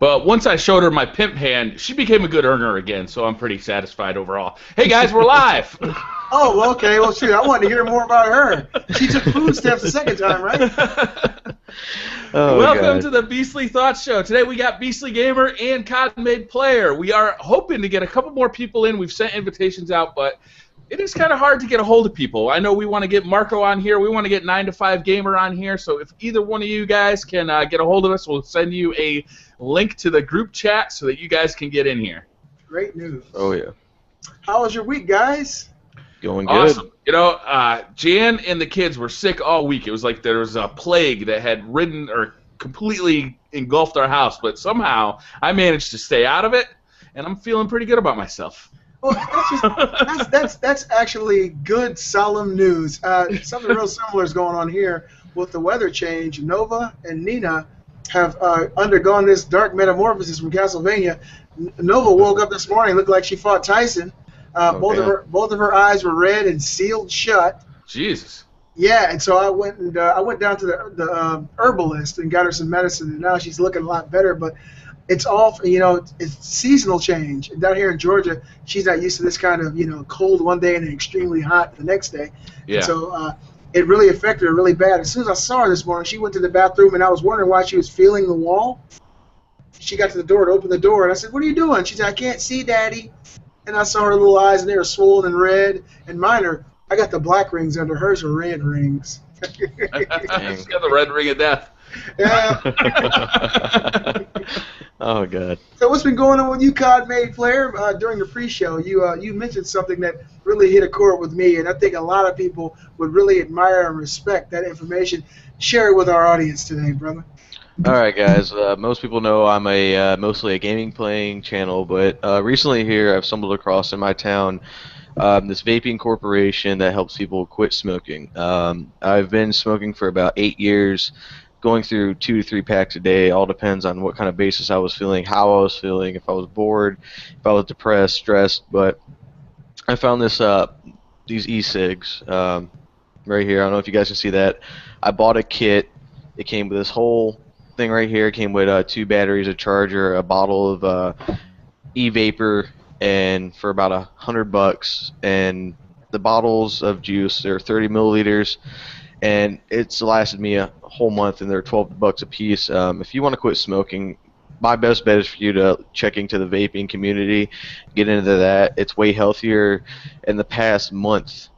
But once I showed her my pimp hand, she became a good earner again, so I'm pretty satisfied overall. Hey, guys, we're live! Oh, well, okay. Well, shoot, I wanted to hear more about her. She took food stamps the second time, right? Welcome to the Beastly Thoughts Show. Today we got Beastly Gamer and Cotton Made Player. We are hoping to get a couple more people in. We've sent invitations out, but it is kind of hard to get a hold of people. I know we want to get Marco on here. We want to get 9 to 5 Gamer on here. So if either one of you guys can get a hold of us, we'll send you a link to the group chat so that you guys can get in here. Great news. Oh, yeah. How was your week, guys? Going good. Awesome. You know, Jan and the kids were sick all week. It was like there was a plague that had ridden or completely engulfed our house, but somehow I managed to stay out of it, and I'm feeling pretty good about myself. Well, that's actually good, solemn news. Something real similar is going on here with the weather change. Nova and Nina have undergone this dark metamorphosis from Castlevania. Nova woke up this morning, looked like she fought Tyson. Both of her eyes were red and sealed shut. Jesus. Yeah, and so I went down to the herbalist and got her some medicine, and now she's looking a lot better. But it's all, it's seasonal change. And down here in Georgia, she's not used to this kind of, cold one day and then extremely hot the next day. Yeah. And so it really affected her really bad. As soon as I saw her this morning, she went to the bathroom, and I was wondering why she was feeling the wall. She got to the door to open the door, and I said, "What are you doing?" She said, "I can't see, Daddy." And I saw her little eyes, and they were swollen and red. And mine are, I got the black rings under, hers are red rings. She's got the red ring of death. Yeah. Oh, God. So what's been going on with you, COD Made Player? During the pre-show, you mentioned something that really hit a chord with me, and I think a lot of people would really admire and respect that information. Share it with our audience today, brother. All right, guys. Most people know I'm mostly a gaming playing channel, but recently here I've stumbled across in my town this vaping corporation that helps people quit smoking. I've been smoking for about 8 years, going through 2 to 3 packs a day. All depends on what kind of basis I was feeling, how I was feeling, if I was bored, if I was depressed, stressed. But I found these e-cigs right here. I don't know if you guys can see that. I bought a kit. It came with this whole thing right here. It came with 2 batteries, a charger, a bottle of e-vapor, and for about $100. And the bottles of juice, they're 30 milliliters, and it's lasted me a whole month, and they're $12 a piece. If you want to quit smoking, my best bet is for you to check into the vaping community, get into that. It's way healthier. In the past month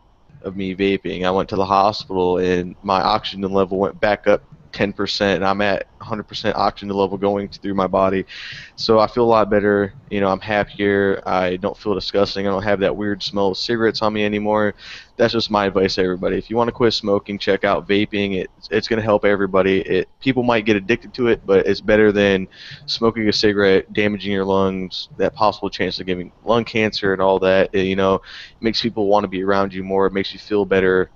of me vaping, I went to the hospital, and my oxygen level went back up 10%, and I'm at 100% oxygen level going through my body. So I feel a lot better. I'm happier. I don't feel disgusting. I don't have that weird smell of cigarettes on me anymore. That's just my advice to everybody. If you want to quit smoking, check out vaping. It's going to help everybody. People might get addicted to it, but it's better than smoking a cigarette, damaging your lungs, that possible chance of getting lung cancer and all that. It makes people want to be around you more. It makes you feel better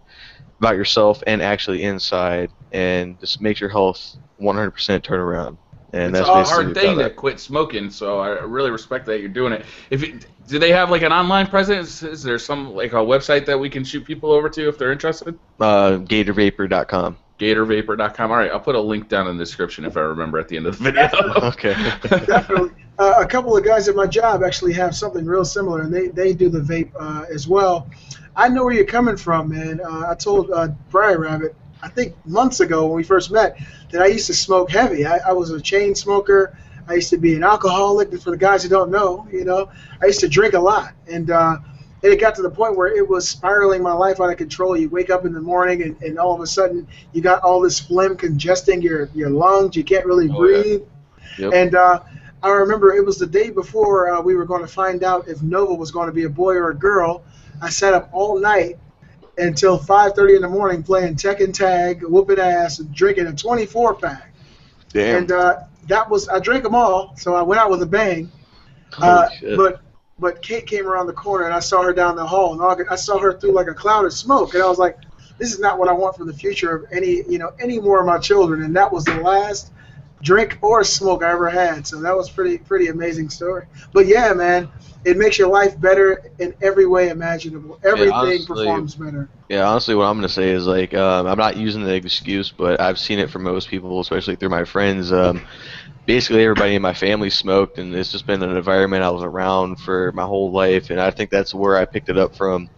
about yourself and actually inside, and just makes your health 100% turn around. And it's that's a hard thing to quit smoking, so I really respect that you're doing it. Do they have like an online presence? Is there some like a website that we can shoot people over to if they're interested? GatorVapor.com. GatorVapor.com. All right, I'll put a link down in the description if I remember at the end of the video. Okay. Definitely. A couple of guys at my job actually have something real similar, and they do the vape as well. I know where you're coming from, man. I told BriarRabbit, I think months ago when we first met, that I used to smoke heavy. I was a chain smoker. I used to be an alcoholic. For the guys who don't know, I used to drink a lot. And it got to the point where it was spiraling my life out of control. You wake up in the morning, and all of a sudden, you got all this phlegm congesting your lungs. You can't really breathe. Yeah. Yep. And I remember it was the day before we were going to find out if Nova was going to be a boy or a girl. I sat up all night until 5:30 in the morning playing Tekken Tag, whooping ass, and drinking a 24-pack. Damn. And I drank them all, so I went out with a bang. Shit. But Kate came around the corner, and I saw her down the hall, and I saw her through like a cloud of smoke, and I was like, this is not what I want for the future of any more of my children. And that was the last drink or smoke I ever had. So that was pretty amazing story. But yeah, man, it makes your life better in every way imaginable. Everything performs better. Yeah, honestly, what I'm going to say is, I'm not using the excuse, but I've seen it from most people, especially through my friends. basically everybody in my family smoked, and it's just been an environment I was around for my whole life, and I think that's where I picked it up from.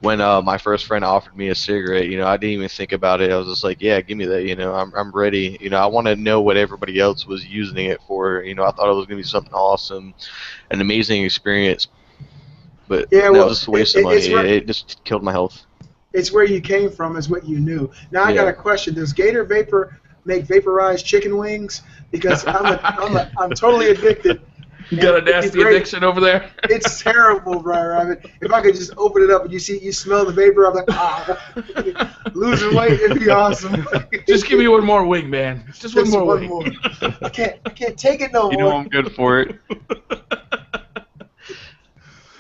When my first friend offered me a cigarette, you know, I didn't even think about it. I was just like, yeah, give me that, you know, I'm ready. You know, I want to know what everybody else was using it for. You know, I thought it was going to be something awesome, an amazing experience. But Yeah, no, well, it was just a waste of money. It just killed my health. It's where you came from is what you knew. Now I Yeah. got a question. Does Gator Vapor make vaporized chicken wings? Because I'm totally addicted. You got a And it'd be nasty great. addiction over there. It's terrible, BriarRabbit. If I could just open it up and you smell the vapor, I'm like, ah, losing weight, it'd be awesome. Just give me one more wing, man. Just one more wing. I can't take it no You more. know I'm good for it.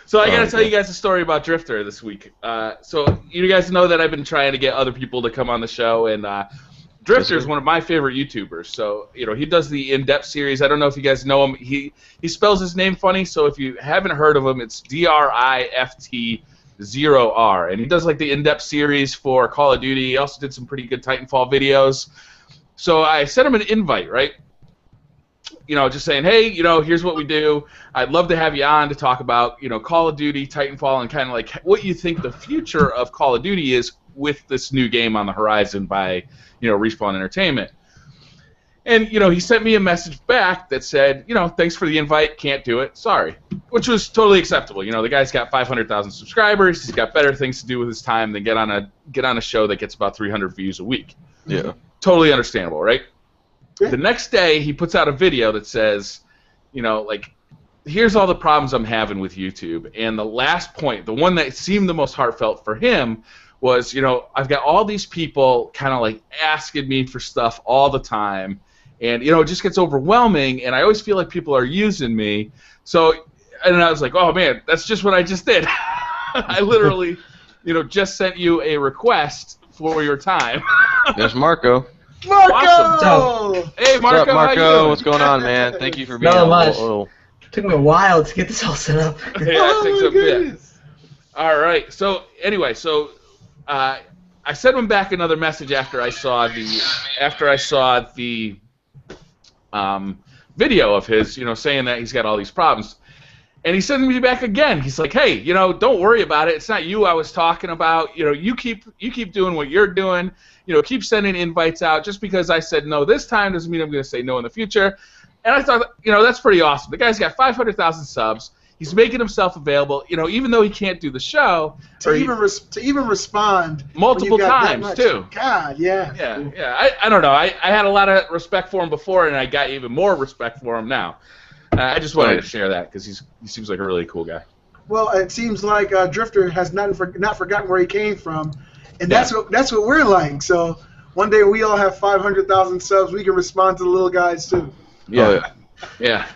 So I gotta tell you guys a story about Drifter this week. So you guys know that I've been trying to get other people to come on the show, and Drifter is one of my favorite YouTubers. So you know he does the in-depth series. I don't know if you guys know him. He spells his name funny, so if you haven't heard of him, it's DRIFT0R, and he does like the in-depth series for Call of Duty. He also did some pretty good Titanfall videos. So I sent him an invite, right? You know, just saying, hey, you know, here's what we do. I'd love to have you on to talk about, you know, Call of Duty, Titanfall, and kind of like what you think the future of Call of Duty is with this new game on the horizon by, you know, Respawn Entertainment. And, you know, he sent me a message back that said, you know, thanks for the invite, can't do it, sorry. Which was totally acceptable. You know, the guy's got 500,000 subscribers. He's got better things to do with his time than get on a show that gets about 300 views a week. Yeah. Totally understandable, right? Yeah. The next day, he puts out a video that says, you know, like, here's all the problems I'm having with YouTube. And the last point, the one that seemed the most heartfelt for him, was, you know, I've got all these people kind of like asking me for stuff all the time. And, you know, it just gets overwhelming. And I always feel like people are using me. So, and I was like, oh, man, that's just what I just did. I literally, you know, just sent you a request for your time. There's Marco. Marco! Awesome. Hey, Marco, What's up, how you Marco? doing? What's going on, man? Thank you for being Not on. much. Oh, Took me a while to get this all set up. Yeah, it takes a bit. All right. So anyway, I sent him back another message after I saw the video of his, you know, saying that he's got all these problems. And he sent me back again. He's like, hey, you know, don't worry about it. It's not you I was talking about. You know, you keep doing what you're doing. You know, keep sending invites out. Just because I said no this time doesn't mean I'm going to say no in the future. And I thought, you know, that's pretty awesome. The guy's got 500,000 subs. He's making himself available. You know, even though he can't do the show. To even respond multiple when you got that times, much. too. God, yeah. Yeah. I don't know. I had a lot of respect for him before, and I got even more respect for him now. I just wanted to share that because he seems like a really cool guy. Well, it seems like Drifter has not forgotten where he came from, and that's what we're like. So one day we all have 500,000 subs. We can respond to the little guys too. Yeah. Yeah.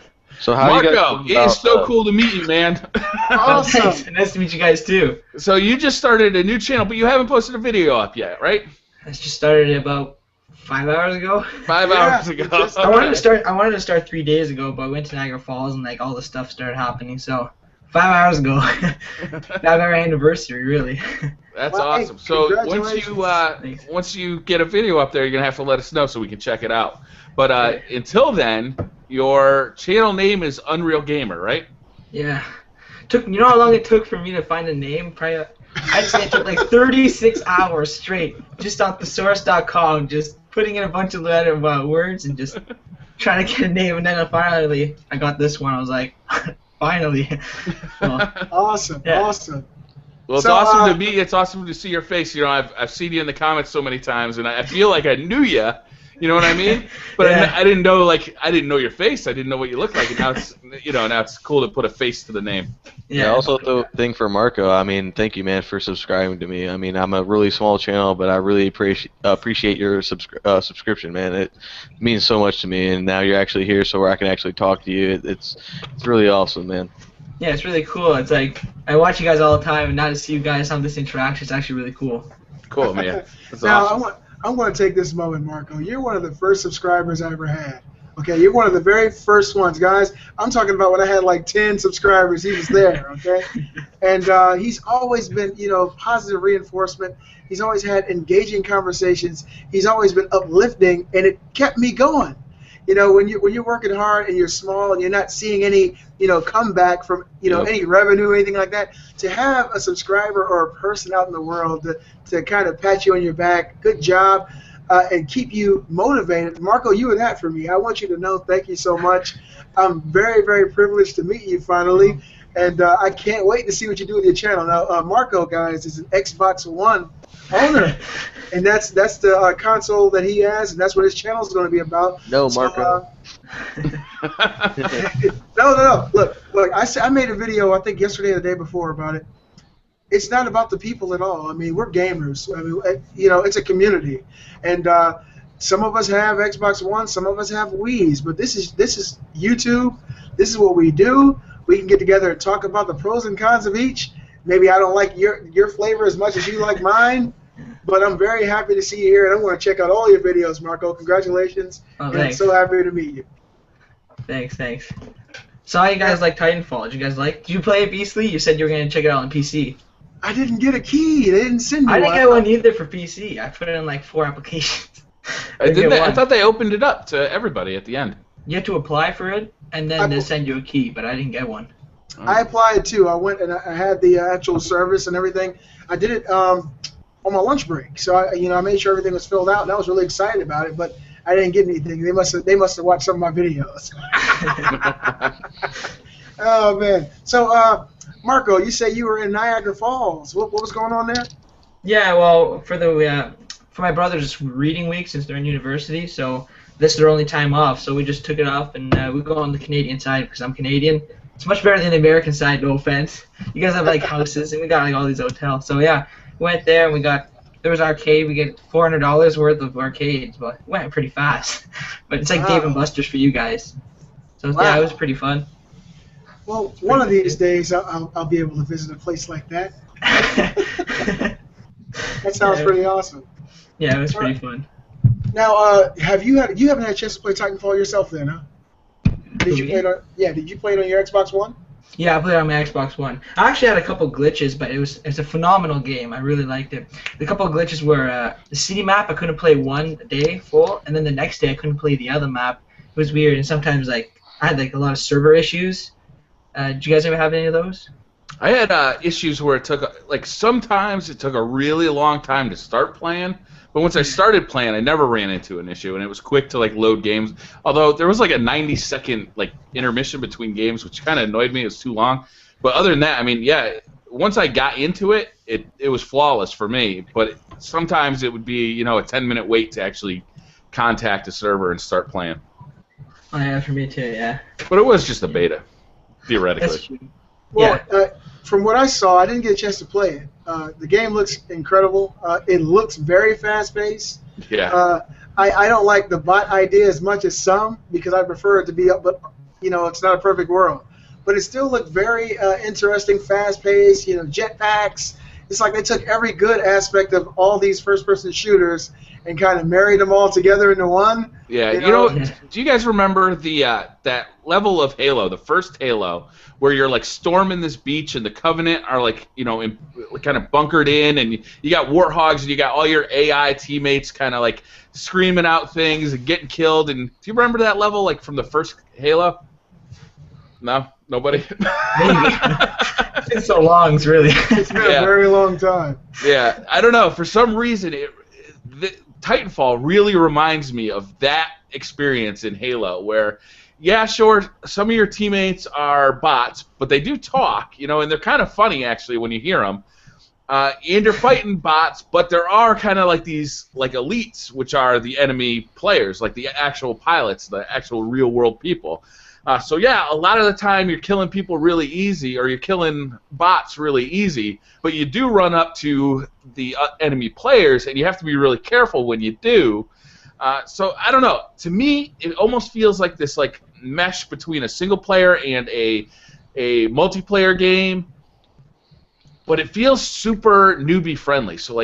So how Marco, you guys it is so cool to meet you, man. Awesome. Thanks. Nice to meet you guys too. So you just started a new channel, but you haven't posted a video up yet, right? I just started about 5 hours ago. 5 Yeah, hours ago. just- I wanted to start 3 days ago, but I went to Niagara Falls and like all the stuff started happening. So 5 hours ago, now I got my anniversary, really. That's Well, hey, awesome. So congratulations. once you get a video up there, you're gonna have to let us know so we can check it out. But until then, your channel name is Unreal Gamer, right? Yeah. You know how long it took for me to find a name? Probably, I'd say it took like 36 hours straight, just on thesaurus.com, just putting in a bunch of words and just trying to get a name. And then finally, I got this one. I was like, finally. Well, Awesome. Yeah. Awesome. Well, it's So, awesome to me. It's awesome to see your face. You know, I've seen you in the comments so many times, and I feel like I knew you. You know what I mean? But Yeah. I didn't know your face. I didn't know what you looked like. And now it's cool to put a face to the name. Yeah. Also, the thing for Marco, I mean, thank you, man, for subscribing to me. I mean, I'm a really small channel, but I really appreciate your subscription, man. It means so much to me, and now you're actually here, so where I can actually talk to you. It's really awesome, man. Yeah, it's really cool. It's like I watch you guys all the time, and now to see you guys have this interaction, it's actually really cool. Cool, man. That's Now awesome. I want to take this moment, Marco. You're one of the first subscribers I ever had. Okay, you're one of the very first ones, guys. I'm talking about when I had like 10 subscribers. He was there, okay? And he's always been, you know, positive reinforcement. He's always had engaging conversations. He's always been uplifting, and it kept me going. You know, when you're working hard and you're small and you're not seeing any, comeback from, any revenue or anything like that, to have a subscriber or a person out in the world to kind of pat you on your back, good job, and keep you motivated. Marco, you were that for me. I want you to know, thank you so much. I'm very, very privileged to meet you finally, and I can't wait to see what you do with your channel. Now, Marco, guys, is an Xbox One owner, and that's the console that he has, and that's what his channel is going to be about. No, Marco. No. Look. I made a video, I think yesterday or the day before, about it. It's not about the people at all. I mean, we're gamers. I mean, it's a community, and some of us have Xbox One, some of us have Wii's, but this is YouTube. This is what we do. We can get together and talk about the pros and cons of each. Maybe I don't like your flavor as much as you like mine, but I'm very happy to see you here, and I'm going to check out all your videos, Marco. Congratulations. Oh, I'm so happy to meet you. Thanks. So how you guys like Titanfall? Did you play it, Beastly? You said you were going to check it out on PC. I didn't get a key. They didn't send me I one. didn't get one either for PC. I put in like 4 applications. I thought they opened it up to everybody at the end. You had to apply for it, and then they send you a key, but I didn't get one. I applied too. I went and I had the actual service and everything. I did it on my lunch break, so I made sure everything was filled out, and I was really excited about it. But I didn't get anything. They must have watched some of my videos. Oh man. So Marco, you say you were in Niagara Falls. What was going on there? Yeah, well, for my brother's reading week since they're in university, so this is their only time off. So we just took it off, and we go on the Canadian side because I'm Canadian. It's much better than the American side, no offense. You guys have like houses, and we got like all these hotels. So yeah, we went there, and there was arcade. We get $400 worth of arcades, but it went pretty fast. But it's like Dave and Buster's for you guys. So yeah, it was pretty fun. Well, one of these days I'll be able to visit a place like that. That sounds pretty awesome. Yeah, it was pretty fun. Now, you haven't had a chance to play Titanfall yourself then, huh? Did you play it on your Xbox One? Yeah, I played it on my Xbox One. I actually had a couple glitches, but it's a phenomenal game. I really liked it. The couple of glitches were the city map I couldn't play one day full, and then the next day I couldn't play the other map. It was weird, and sometimes I had a lot of server issues. Did you guys ever have any of those? I had issues where it took sometimes it took a really long time to start playing. But once I started playing, I never ran into an issue, and it was quick to load games. Although there was a 90-second intermission between games, which kind of annoyed me. It was too long. But other than that, I mean, yeah, once I got into it, it was flawless for me. But sometimes it would be a 10-minute wait to actually contact a server and start playing. Oh yeah, for me too. Yeah. But it was just a beta, theoretically. That's true. Well, from what I saw, I didn't get a chance to play it. The game looks incredible. It looks very fast-paced. Yeah. I don't like the bot idea as much as some because I prefer it to be up, but it's not a perfect world. But it still looked very interesting, fast-paced. Jetpacks. It's like they took every good aspect of all these first-person shooters and kind of married them all together into one. Yeah. Do you guys remember the that level of Halo, the first Halo, where you're storming this beach and the Covenant are kind of bunkered in, and you got warthogs and you got all your AI teammates kind of screaming out things and getting killed. And do you remember that level from the first Halo? No, nobody. It's been so long, it's been a very long time. Yeah, I don't know. For some reason, Titanfall really reminds me of that experience in Halo, where, yeah, sure, some of your teammates are bots, but they do talk, and they're kind of funny, actually, when you hear them. And you're fighting bots, but there are kind of these elites, which are the enemy players, the actual pilots, the actual real-world people. So, yeah, a lot of the time you're killing people really easy, or you're killing bots really easy, but you do run up to the enemy players, and you have to be really careful when you do. So, I don't know. To me, it almost feels like this mesh between a single player and a multiplayer game, but it feels super newbie friendly. So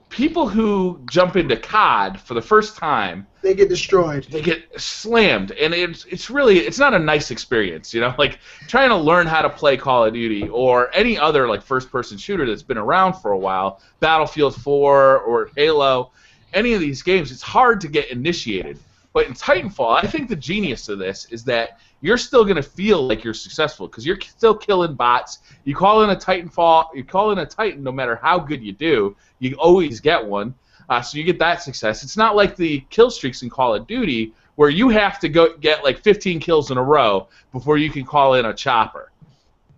people who jump into COD for the first time, they get destroyed. They get slammed, and it's not a nice experience, trying to learn how to play Call of Duty or any other first-person shooter that's been around for a while, Battlefield 4 or Halo, any of these games. It's hard to get initiated. But in Titanfall, I think the genius of this is that you're still going to feel like you're successful because you're still killing bots. You call in a Titanfall, you call in a Titan no matter how good you do, you always get one. So you get that success. It's not like the kill streaks in Call of Duty where you have to go get like 15 kills in a row before you can call in a chopper.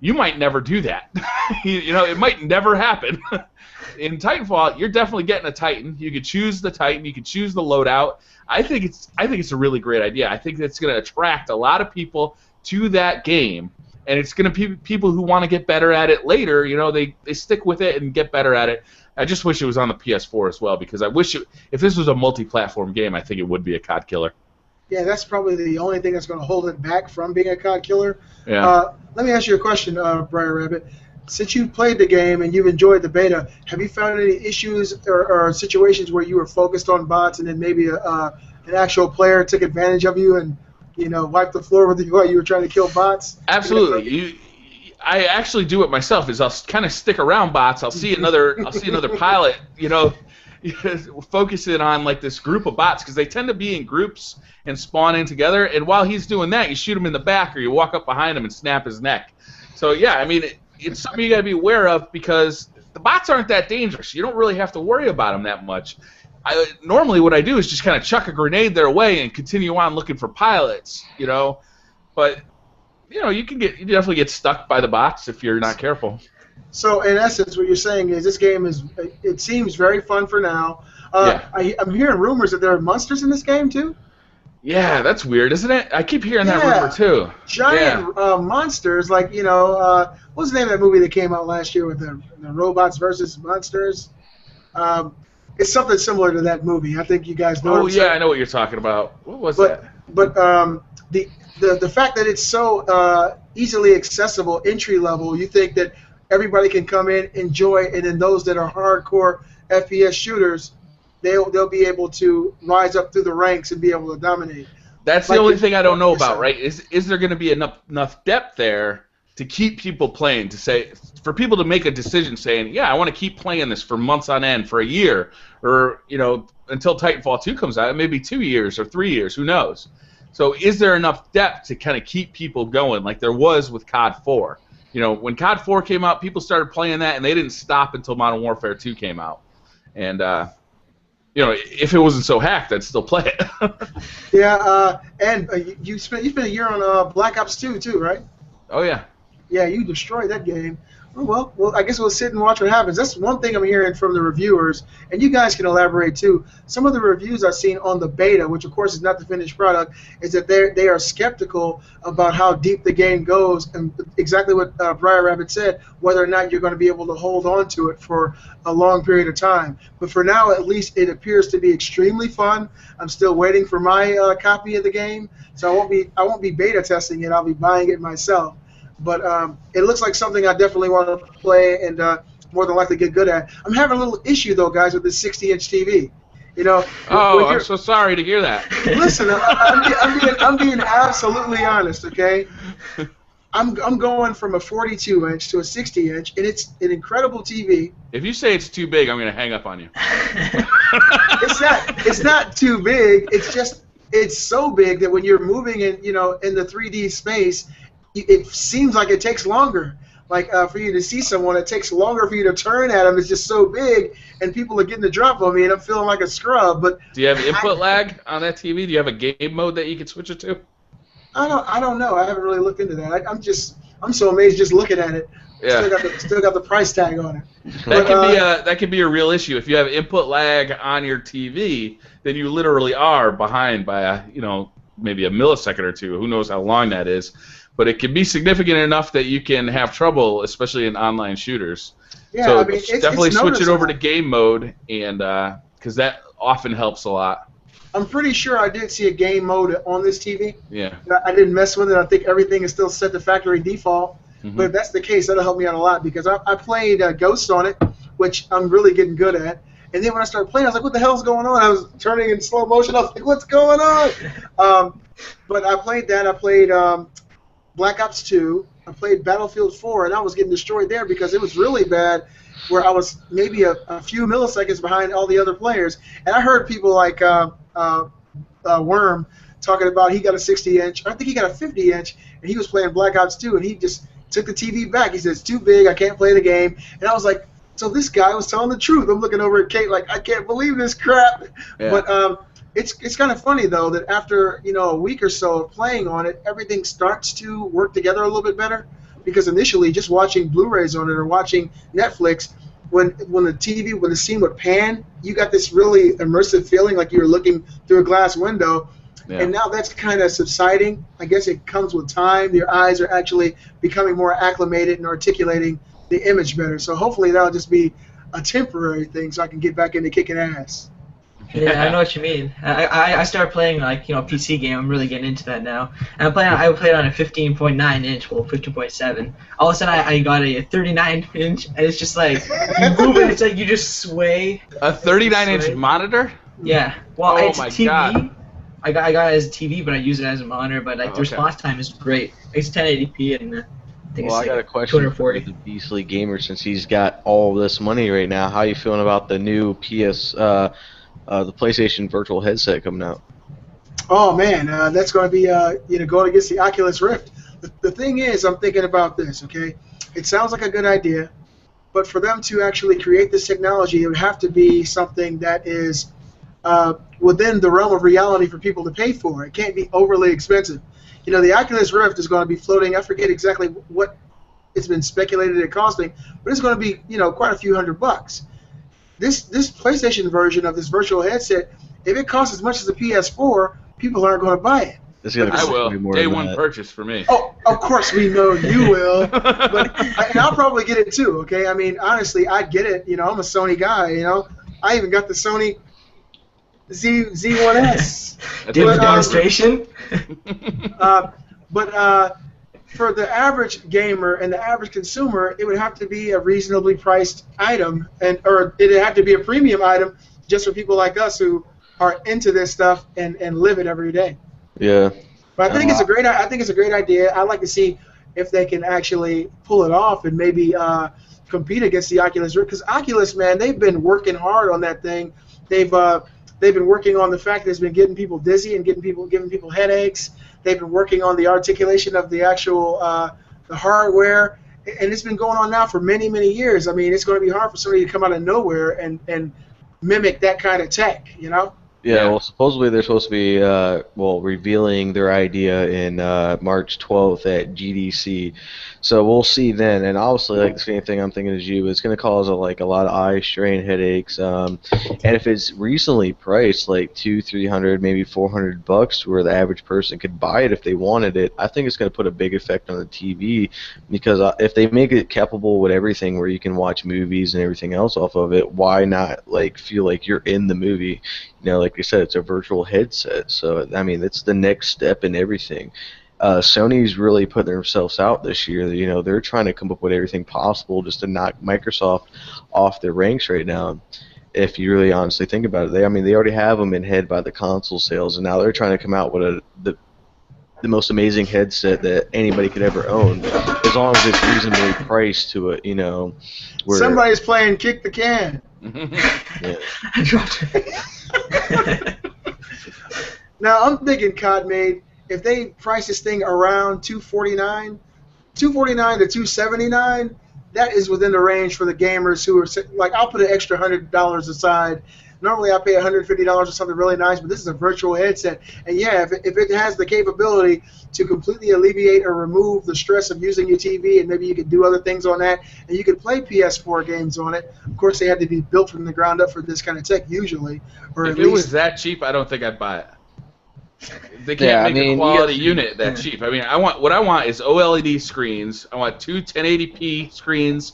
You might never do that. You know, it might never happen. In Titanfall, you're definitely getting a Titan. You could choose the Titan. You could choose the loadout. I think it's a really great idea. I think it's going to attract a lot of people to that game, and it's going to be people who want to get better at it later. You know, they stick with it and get better at it. I just wish it was on the PS4 as well, because I wish if this was a multi-platform game, I think it would be a COD killer. Yeah, that's probably the only thing that's going to hold it back from being a COD killer. Yeah. Let me ask you a question, BriarRabbit. Since you've played the game and you've enjoyed the beta, have you found any issues or situations where you were focused on bots and then maybe an actual player took advantage of you and, you know, wiped the floor with you while you were trying to kill bots? Absolutely. I actually do it myself. Is I'll kind of stick around bots. I'll see another pilot, you know, focusing on like this group of bots because they tend to be in groups and spawn in together. And while he's doing that, you shoot him in the back or you walk up behind him and snap his neck. So yeah, I mean, it's something you got to be aware of because the bots aren't that dangerous. You don't really have to worry about them that much. Normally what I do is just kind of chuck a grenade their way and continue on looking for pilots, you know. But you know, you definitely get stuck by the bots if you're not careful. So in essence, what you're saying is this game it seems very fun for now. Yeah. I'm hearing rumors that there are monsters in this game too. Yeah, that's weird, isn't it? I keep hearing that rumor too. Giant monsters, like, you know, what's the name of that movie that came out last year with the robots versus monsters? It's something similar to that movie. I think you guys know. Oh yeah, I know what you're talking about. What was that? But the fact that it's so easily accessible, entry level, you think that everybody can come in, enjoy, and then those that are hardcore FPS shooters, they'll be able to rise up through the ranks and be able to dominate. That's the only thing I don't know about, right? Is there going to be enough depth there to keep people playing, for people to make a decision saying, yeah, I want to keep playing this for months on end, for a year, or, you know, until Titanfall 2 comes out, maybe 2 years or 3 years, who knows? So is there enough depth to kind of keep people going like there was with COD 4? You know, when COD 4 came out, people started playing that, and they didn't stop until Modern Warfare 2 came out. And, you know, if it wasn't so hacked, I'd still play it. Yeah, and you spent a year on Black Ops 2 too, right? Oh, yeah. Yeah, you destroyed that game. Well, I guess we'll sit and watch what happens. That's one thing I'm hearing from the reviewers, and you guys can elaborate too. Some of the reviews I've seen on the beta, which of course is not the finished product, is that they are skeptical about how deep the game goes, and exactly what BriarRabbit said, whether or not you're going to be able to hold on to it for a long period of time. But for now, at least, it appears to be extremely fun. I'm still waiting for my copy of the game, so I won't be beta testing it. I'll be buying it myself. But it looks like something I definitely want to play and more than likely get good at. I'm having a little issue, though, guys, with this 60-inch TV. You know. Oh, I'm so sorry to hear that. Listen, I'm being absolutely honest, okay? I'm going from a 42-inch to a 60-inch, and it's an incredible TV. If you say it's too big, I'm going to hang up on you. It's not too big. It's so big that when you're moving in the 3D space, it seems like it takes longer. Like for you to see someone, it takes longer for you to turn at them. It's just so big, and people are getting the drop on me, and I'm feeling like a scrub. But do you have input lag on that TV? Do you have a game mode that you can switch it to? I don't know. I haven't really looked into that. I'm so amazed just looking at it. Yeah. Still got the price tag on it. That could be a real issue. If you have input lag on your TV, then you literally are behind by maybe a millisecond or two. Who knows how long that is? But it can be significant enough that you can have trouble, especially in online shooters. Yeah, so definitely switch it over to game mode, and because that often helps a lot. I'm pretty sure I did see a game mode on this TV. Yeah. I didn't mess with it. I think everything is still set to factory default. Mm-hmm. But if that's the case, that'll help me out a lot because I played Ghost on it, which I'm really getting good at. And then when I started playing, I was like, what the hell's going on? I was turning in slow motion. I was like, what's going on? But I played that. I played Black Ops 2. I played Battlefield 4, and I was getting destroyed there because it was really bad where I was maybe a few milliseconds behind all the other players. And I heard people like Worm talking about he got a 60-inch. I think he got a 50-inch, and he was playing Black Ops 2, and he just took the TV back. He said, it's too big, I can't play the game. And I was like, so this guy was telling the truth. I'm looking over at Kate like, I can't believe this crap. Yeah. But it's kind of funny, though, that after a week or so of playing on it, everything starts to work together a little bit better. Because initially, just watching Blu-rays on it or watching Netflix, when the scene would pan, you got this really immersive feeling like you were looking through a glass window. Yeah. And now that's kind of subsiding. I guess it comes with time. Your eyes are actually becoming more acclimated and articulating the image better. So hopefully that'll just be a temporary thing so I can get back into kicking ass. Yeah, I know what you mean. I started playing PC game. I'm really getting into that now. And I played on a 15.9 inch, well 15.7. All of a sudden I got a 39 inch, and it's just like you move it, it's like you just sway. A 39-inch monitor? Yeah. Well, it's my TV. God. I got it as a TV, but I use it as a monitor. But the response time is great. It's 1080p, and I think I got a question 240. for the Beastly Gamer, since he's got all this money right now. How are you feeling about the new the PlayStation Virtual Headset coming out? Oh man, that's going to be going against the Oculus Rift. The thing is, I'm thinking about this. Okay, it sounds like a good idea, but for them to actually create this technology, it would have to be something that is within the realm of reality for people to pay for. It can't be overly expensive. The Oculus Rift is going to be floating. I forget exactly what it's been speculated at costing, but it's going to be quite a few $100. This PlayStation version of this virtual headset, if it costs as much as the PS4, people aren't going to buy it. I will. Day one purchase for me. Oh, of course we know you will. And I'll probably get it too. Okay, I mean honestly, I get it. I'm a Sony guy. I even got the Sony Z1S. Demonstration. But for the average gamer and the average consumer, it would have to be a reasonably priced item, or it'd have to be a premium item just for people like us who are into this stuff and live it every day. Yeah. But I think it's a great idea. I'd like to see if they can actually pull it off and maybe compete against the Oculus Rift. Because Oculus, man, they've been working hard on that thing. They've been working on the fact that it's been getting people dizzy and giving people headaches. They've been working on the articulation of the actual the hardware, and it's been going on now for many, many years. I mean, it's going to be hard for somebody to come out of nowhere and mimic that kind of tech, Yeah, well, supposedly they're supposed to be revealing their idea in March 12th at GDC. So we'll see then. And obviously, like the same thing I'm thinking as you, it's going to cause a lot of eye strain, headaches. And if it's recently priced like $200-300, maybe $400, where the average person could buy it if they wanted it, I think it's going to put a big effect on the TV, because if they make it capable with everything where you can watch movies and everything else off of it, why not feel like you're in the movie? Like you said, it's a virtual headset, so I mean, it's the next step in everything. Sony's really putting themselves out this year. They're trying to come up with everything possible just to knock Microsoft off their ranks right now. If you really honestly think about it, they already have them in head by the console sales, and now they're trying to come out with the most amazing headset that anybody could ever own, as long as it's reasonably priced to it. Where somebody's playing Kick the Can. Yeah. I dropped it. Now I'm thinking, Codmade, if they price this thing around $249 to $279, that is within the range for the gamers who are I'll put an extra $100 aside. Normally I pay $150 for something really nice, but this is a virtual headset, and yeah, if it has the capability to completely alleviate or remove the stress of using your TV, and maybe you could do other things on that, and you could play PS4 games on it. Of course, they had to be built from the ground up for this kind of tech usually, or if it was that cheap, I don't think I'd buy it. They can't make a quality unit that cheap. I mean, what I want is OLED screens. I want two 1080p screens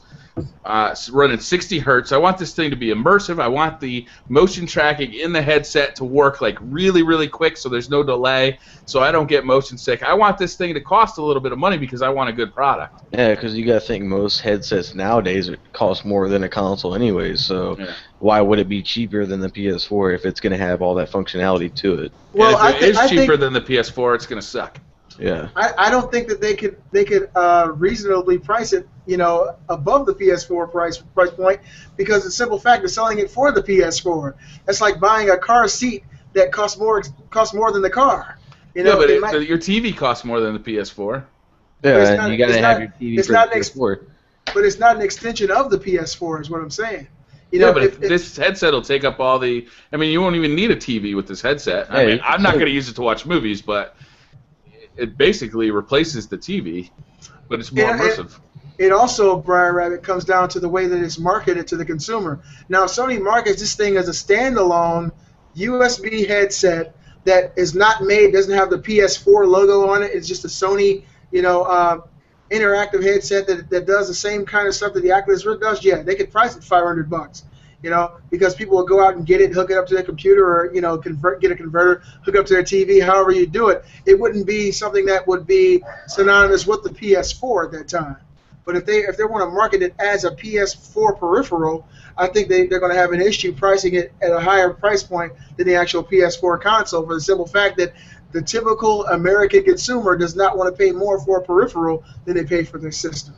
running 60 hertz. I want this thing to be immersive. I want the motion tracking in the headset to work really, really quick, so there's no delay, so I don't get motion sick. I want this thing to cost a little bit of money because I want a good product. Yeah, because you got to think most headsets nowadays cost more than a console anyways, so why would it be cheaper than the PS4 if it's going to have all that functionality to it? Well, if it is cheaper than the PS4, it's going to suck. Yeah. I don't think that they could reasonably price it, above the PS4 price point, because the simple fact of selling it for the PS4. That's like buying a car seat that cost more than the car. You Yeah, know, but your TV costs more than the PS4. Yeah, and you got to have your TV for the PS4. But it's not an extension of the PS4, is what I'm saying. You Yeah, know, but if this headset will take up all the... I mean, you won't even need a TV with this headset. I mean, I'm not going to use it to watch movies, but it basically replaces the TV, but it's more immersive. It also, BriarRabbit, comes down to the way that it's marketed to the consumer. Now, Sony markets this thing as a standalone USB headset that is not made, doesn't have the PS4 logo on it. It's just a Sony, interactive headset that does the same kind of stuff that the Oculus Rift does. Yeah, they could price it $500, because people will go out and get it, hook it up to their computer, or get a converter, hook it up to their TV. However you do it, it wouldn't be something that would be synonymous with the PS4 at that time. But if they want to market it as a PS4 peripheral, I think they're going to have an issue pricing it at a higher price point than the actual PS4 console, for the simple fact that the typical American consumer does not want to pay more for a peripheral than they pay for their system.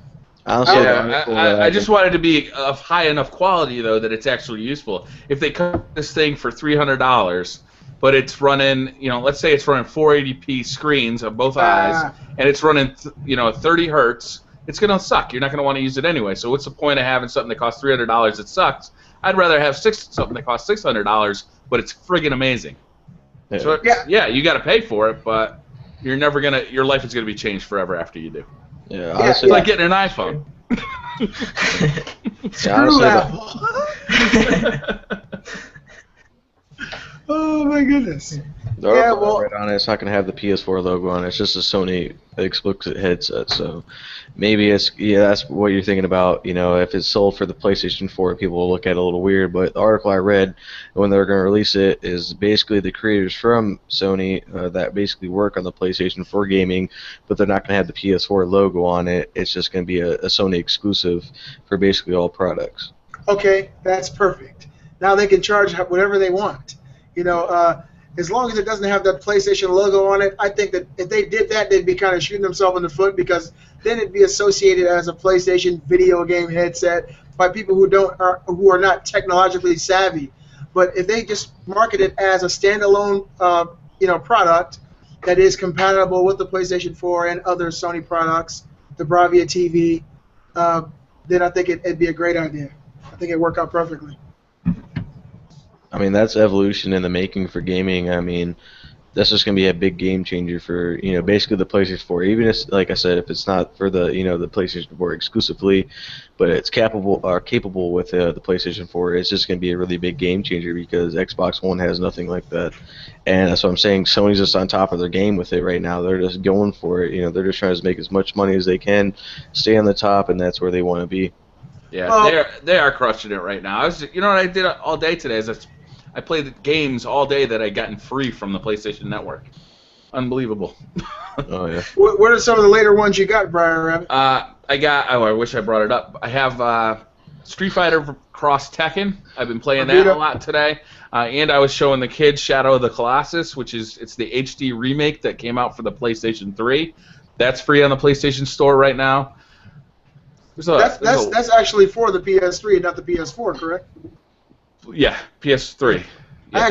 I just want it to be of high enough quality, though, that it's actually useful. If they cut this thing for $300, but it's running, let's say it's running 480p screens of both eyes, and it's running, 30 hertz, it's going to suck. You're not going to want to use it anyway. So what's the point of having something that costs $300 that sucks? I'd rather have something that costs $600, but it's friggin' amazing. Yeah. So you got to pay for it, but you're never gonna. Your life is gonna be changed forever after you do. Yeah, honestly, it's like getting an iPhone. Screw Apple. Oh my goodness. Right on it. It's not going to have the PS4 logo on it. It's just a Sony exclusive headset. So maybe that's what you're thinking about. If it's sold for the PlayStation 4, people will look at it a little weird. But the article I read when they're going to release it is basically the creators from Sony that basically work on the PlayStation 4 gaming, but they're not going to have the PS4 logo on it. It's just going to be a Sony exclusive for basically all products. Okay, that's perfect. Now they can charge whatever they want. As long as it doesn't have that PlayStation logo on it, I think that if they did that, they'd be kind of shooting themselves in the foot, because then it'd be associated as a PlayStation video game headset by people who are not technologically savvy. But if they just market it as a standalone, product that is compatible with the PlayStation 4 and other Sony products, the Bravia TV, then I think it'd be a great idea. I think it'd work out perfectly. I mean, that's evolution in the making for gaming. I mean, that's just going to be a big game changer for, basically the PlayStation 4. Even if, like I said, if it's not for the, the PlayStation 4 exclusively, but it's capable with the PlayStation 4, it's just going to be a really big game changer, because Xbox One has nothing like that. And that's what I'm saying. Sony's just on top of their game with it right now. They're just going for it. They're just trying to make as much money as they can, stay on the top, and that's where they want to be. Yeah, they are crushing it right now. What I did all day today is I played the games all day that I gotten free from the PlayStation Network. Unbelievable. Oh yeah. What are some of the later ones you got, BriarRabbit? I wish I brought it up. I have Street Fighter Cross Tekken. I've been playing that a lot today. And I was showing the kids Shadow of the Colossus, it's the HD remake that came out for the PlayStation 3. That's free on the PlayStation Store right now. That's actually for the PS3 and not the PS4, correct? Yeah, PS3. Yeah.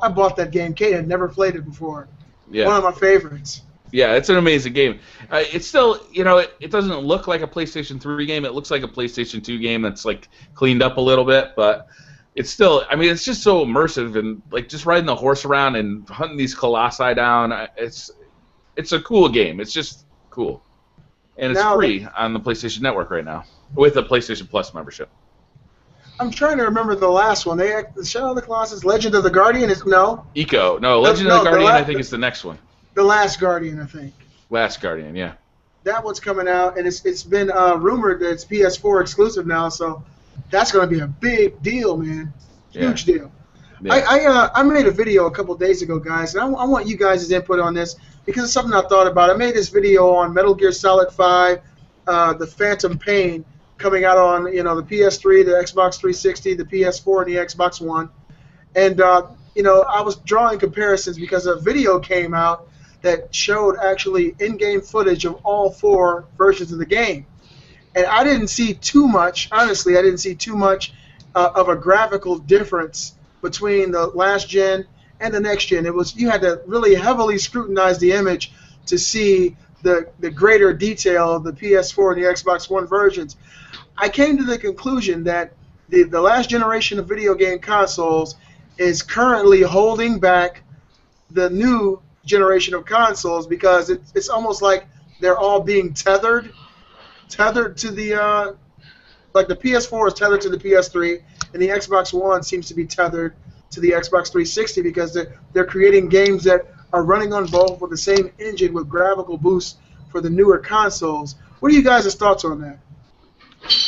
I bought that game. Kate had never played it before. Yeah. One of my favorites. Yeah, it's an amazing game. It's still, it doesn't look like a PlayStation 3 game. It looks like a PlayStation 2 game that's like cleaned up a little bit, but it's still, it's just so immersive, and like just riding the horse around and hunting these colossi down. It's a cool game. It's just cool, and it's free on the PlayStation Network right now with a PlayStation Plus membership. I'm trying to remember the last one. The Shadow of the Colossus, Legend of the Guardian is no. Eco, no. Legend of the Guardian, I think, is the next one. The Last Guardian, I think. Last Guardian, yeah. That one's coming out, and it's been rumored that it's PS4 exclusive now, so that's going to be a big deal, man. Huge deal. Yeah. I made a video a couple days ago, guys, and I want you guys' input on this, because it's something I thought about. I made this video on Metal Gear Solid 5, The Phantom Pain, coming out on the PS3, the Xbox 360, the PS4, and the Xbox One. And I was drawing comparisons because a video came out that showed actually in-game footage of all 4 versions of the game. And I didn't see too much, honestly, of a graphical difference between the last gen and the next gen. You had to really heavily scrutinize the image to see the greater detail of the PS4 and the Xbox One versions. I came to the conclusion that the last generation of video game consoles is currently holding back the new generation of consoles because it's almost like they're all being tethered to the like the PS4 is tethered to the PS3 and the Xbox One seems to be tethered to the Xbox 360 because they're creating games that are running on both with the same engine with graphical boosts for the newer consoles. What are you guys' thoughts on that?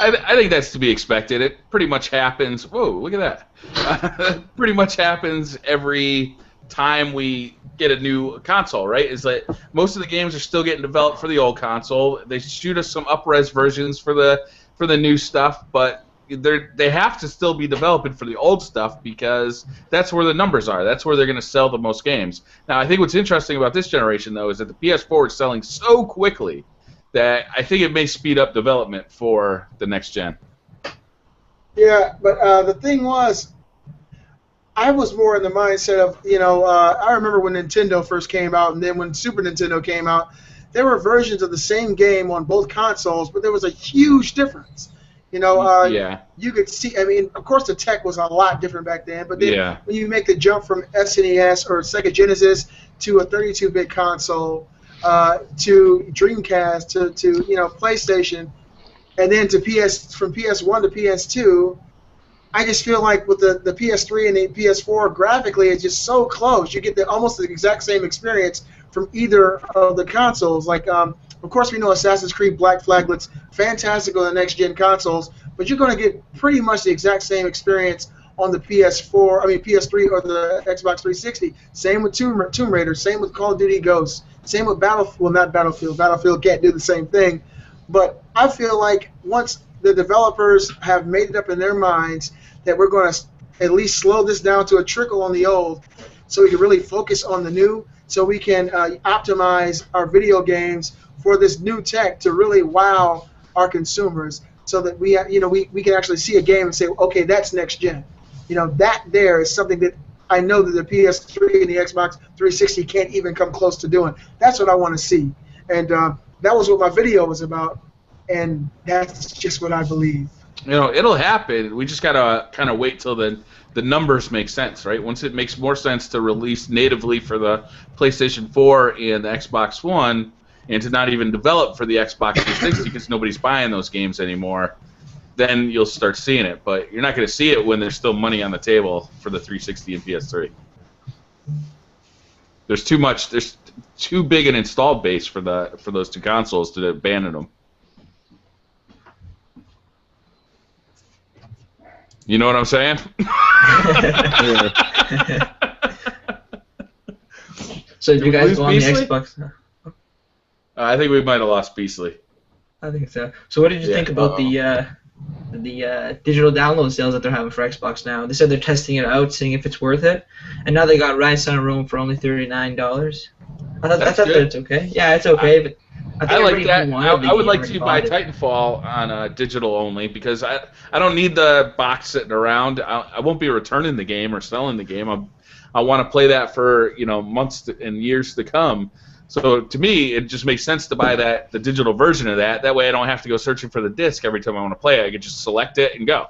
I think that's to be expected. It pretty much happens. Whoa, look at that. Pretty much happens every time we get a new console, right? Is that most of the games are still getting developed for the old console. They shoot us some up-res versions for the new stuff, but they have to still be developing for the old stuff because that's where the numbers are. That's where they're going to sell the most games. Now, I think what's interesting about this generation, though, is that the PS4 is selling so quickly that I think it may speed up development for the next gen. Yeah, but the thing was, I was more in the mindset of, I remember when Nintendo first came out, and then when Super Nintendo came out, there were versions of the same game on both consoles, but there was a huge difference. Yeah. You could see, I mean, of course the tech was a lot different back then, but then when you make the jump from SNES or Sega Genesis to a 32-bit console, to Dreamcast, to PlayStation, and then to from PS1 to PS2, I just feel like with the PS3 and the PS4, graphically, it's just so close. You get almost the exact same experience from either of the consoles. Like, of course, we know Assassin's Creed Black Flag looks fantastic on the next-gen consoles, but you're going to get pretty much the exact same experience on the PS3 or the Xbox 360. Same with Tomb Raider, same with Call of Duty Ghosts, same with not Battlefield. Battlefield can't do the same thing. But I feel like once the developers have made it up in their minds that we're going to at least slow this down to a trickle on the old so we can really focus on the new, so we can optimize our video games for this new tech to really wow our consumers so that we can actually see a game and say, okay, that's next gen. That there is something that I know that the PS3 and the Xbox 360 can't even come close to doing. That's what I want to see. And that was what my video was about, and that's just what I believe. It'll happen. We just gotta kind of wait till the numbers make sense, right? Once it makes more sense to release natively for the PlayStation 4 and the Xbox One, and to not even develop for the Xbox 360 because nobody's buying those games anymore, then you'll start seeing it. But you're not going to see it when there's still money on the table for the 360 and PS3. There's too big an installed base for those two consoles to abandon them. You know what I'm saying? So do you guys go on the Xbox? I think we might have lost Beasley. I think so. So what did you think about the digital download sales that they're having for Xbox now? They said they're testing it out, seeing if it's worth it, and now they got Rise on Rome for only $39. I thought that it's okay. Yeah, it's okay, but I like that. I would like to buy Titanfall on digital only because I don't need the box sitting around. I won't be returning the game or selling the game. I want to play that for months and years to come. So to me, it just makes sense to buy the digital version of that. That way, I don't have to go searching for the disc every time I want to play it. I can just select it and go.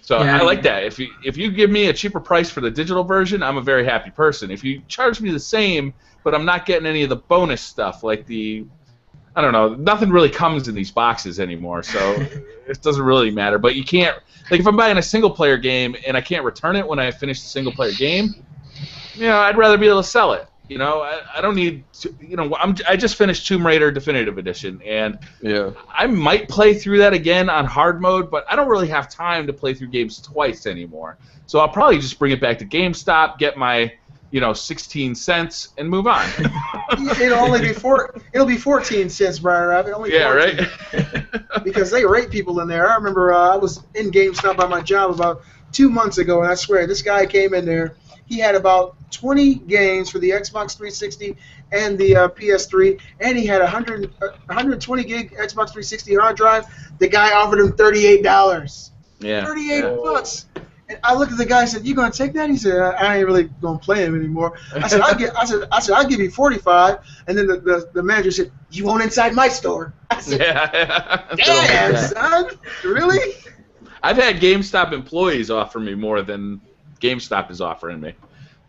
So I like that. If you give me a cheaper price for the digital version, I'm a very happy person. If you charge me the same, but I'm not getting any of the bonus stuff like I don't know, nothing really comes in these boxes anymore, so it doesn't really matter. But you can't, like, if I'm buying a single-player game and I can't return it when I finish the single-player game, I'd rather be able to sell it. I don't need to, I just finished Tomb Raider Definitive Edition, and I might play through that again on hard mode, but I don't really have time to play through games twice anymore. So I'll probably just bring it back to GameStop, get my 16 cents and move on. It'll be 14 cents, BriarRabbit. Only 14. Right. Because they rate people in there. I remember I was in GameStop by my job about 2 months ago, and I swear this guy came in there. He had about 20 games for the Xbox 360 and the PS3, and he had 120 gig Xbox 360 hard drive. The guy offered him $38. Yeah. $38 bucks. And I looked at the guy and said, "You gonna take that?" He said, "I ain't really gonna play him anymore." I said, "I'll give you 45." And then the manager said, "You want inside my store?" I said, "Damn, son, really?" I've had GameStop employees offer me more than GameStop is offering me.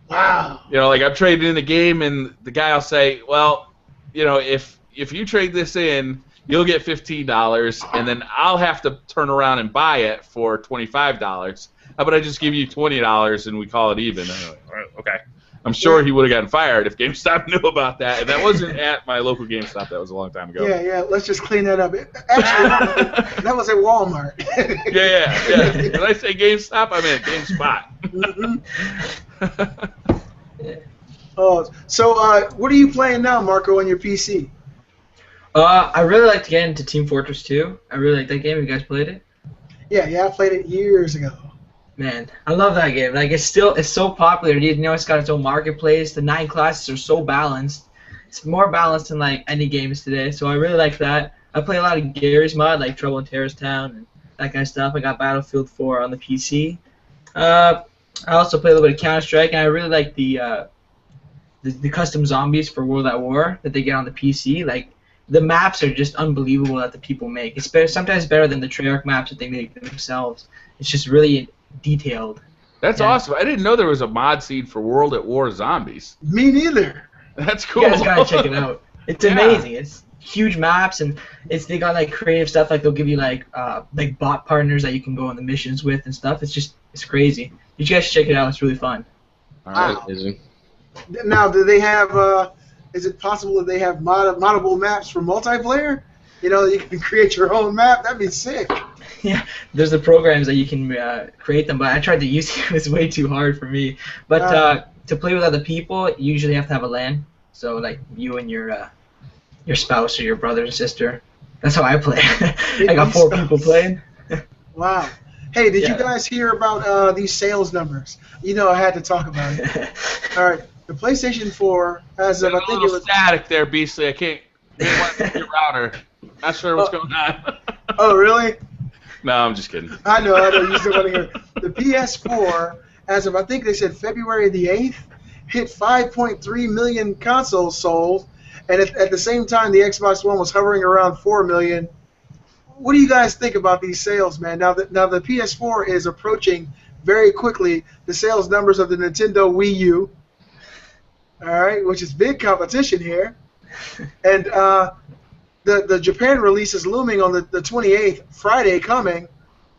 Wow. You know, like I'm trading in a game, and the guy will say, "Well, you know, if you trade this in, you'll get $15, and then I'll have to turn around and buy it for $25. How about I just give you $20 and we call it even?" I'm like, all right, okay. I'm sure he would have gotten fired if GameStop knew about that, and that wasn't at my local GameStop. That was a long time ago. Yeah. Let's just clean that up. Actually, that was at Walmart. Yeah. When I say GameStop, I mean GameSpot. Oh, so what are you playing now, Marco, on your PC? I really like to get into Team Fortress 2. I really like that game. You guys played it? Yeah, I played it years ago. Man, I love that game. Like, it's so popular. You know, it's got its own marketplace. The 9 classes are so balanced. It's more balanced than like any games today. So I really like that. I play a lot of Gary's mod, like Trouble in Terrorist Town and that kind of stuff. I got Battlefield 4 on the PC. I also play a little bit of Counter-Strike, and I really like the custom zombies for World at War that they get on the PC. Like, the maps are just unbelievable that the people make. It's sometimes better than the Treyarch maps that they make themselves. It's just really detailed. That's awesome. I didn't know there was a mod scene for World at War zombies. Me neither. That's cool. You guys gotta check it out. It's amazing. It's huge maps, and they got like creative stuff. Like they'll give you like bot partners that you can go on the missions with and stuff. It's crazy. You guys should check it out. It's really fun. All right. Now, do they have? Is it possible that they have moddable maps for multiplayer? You know, you can create your own map. That'd be sick. Yeah, there's the programs that you can create them, but I tried to use it. It was way too hard for me. But to play with other people, you usually have to have a LAN. So like you and your spouse or your brother and sister. That's how I play. I got 4 people playing. Wow. Hey, did you guys hear about these sales numbers? You know, I had to talk about it. All right, the PlayStation 4 as of I think it was static there, Beastly. I can't get your router. Not sure what's going on. Oh, really? No, I'm just kidding. I know. You still want to hear. The PS4, as of I think they said February the 8th, hit 5.3 million consoles sold, and at the same time the Xbox One was hovering around 4 million. What do you guys think about these sales, man? Now the PS4 is approaching very quickly the sales numbers of the Nintendo Wii U. All right, which is big competition here, and the Japan release is looming on the 28th, Friday coming.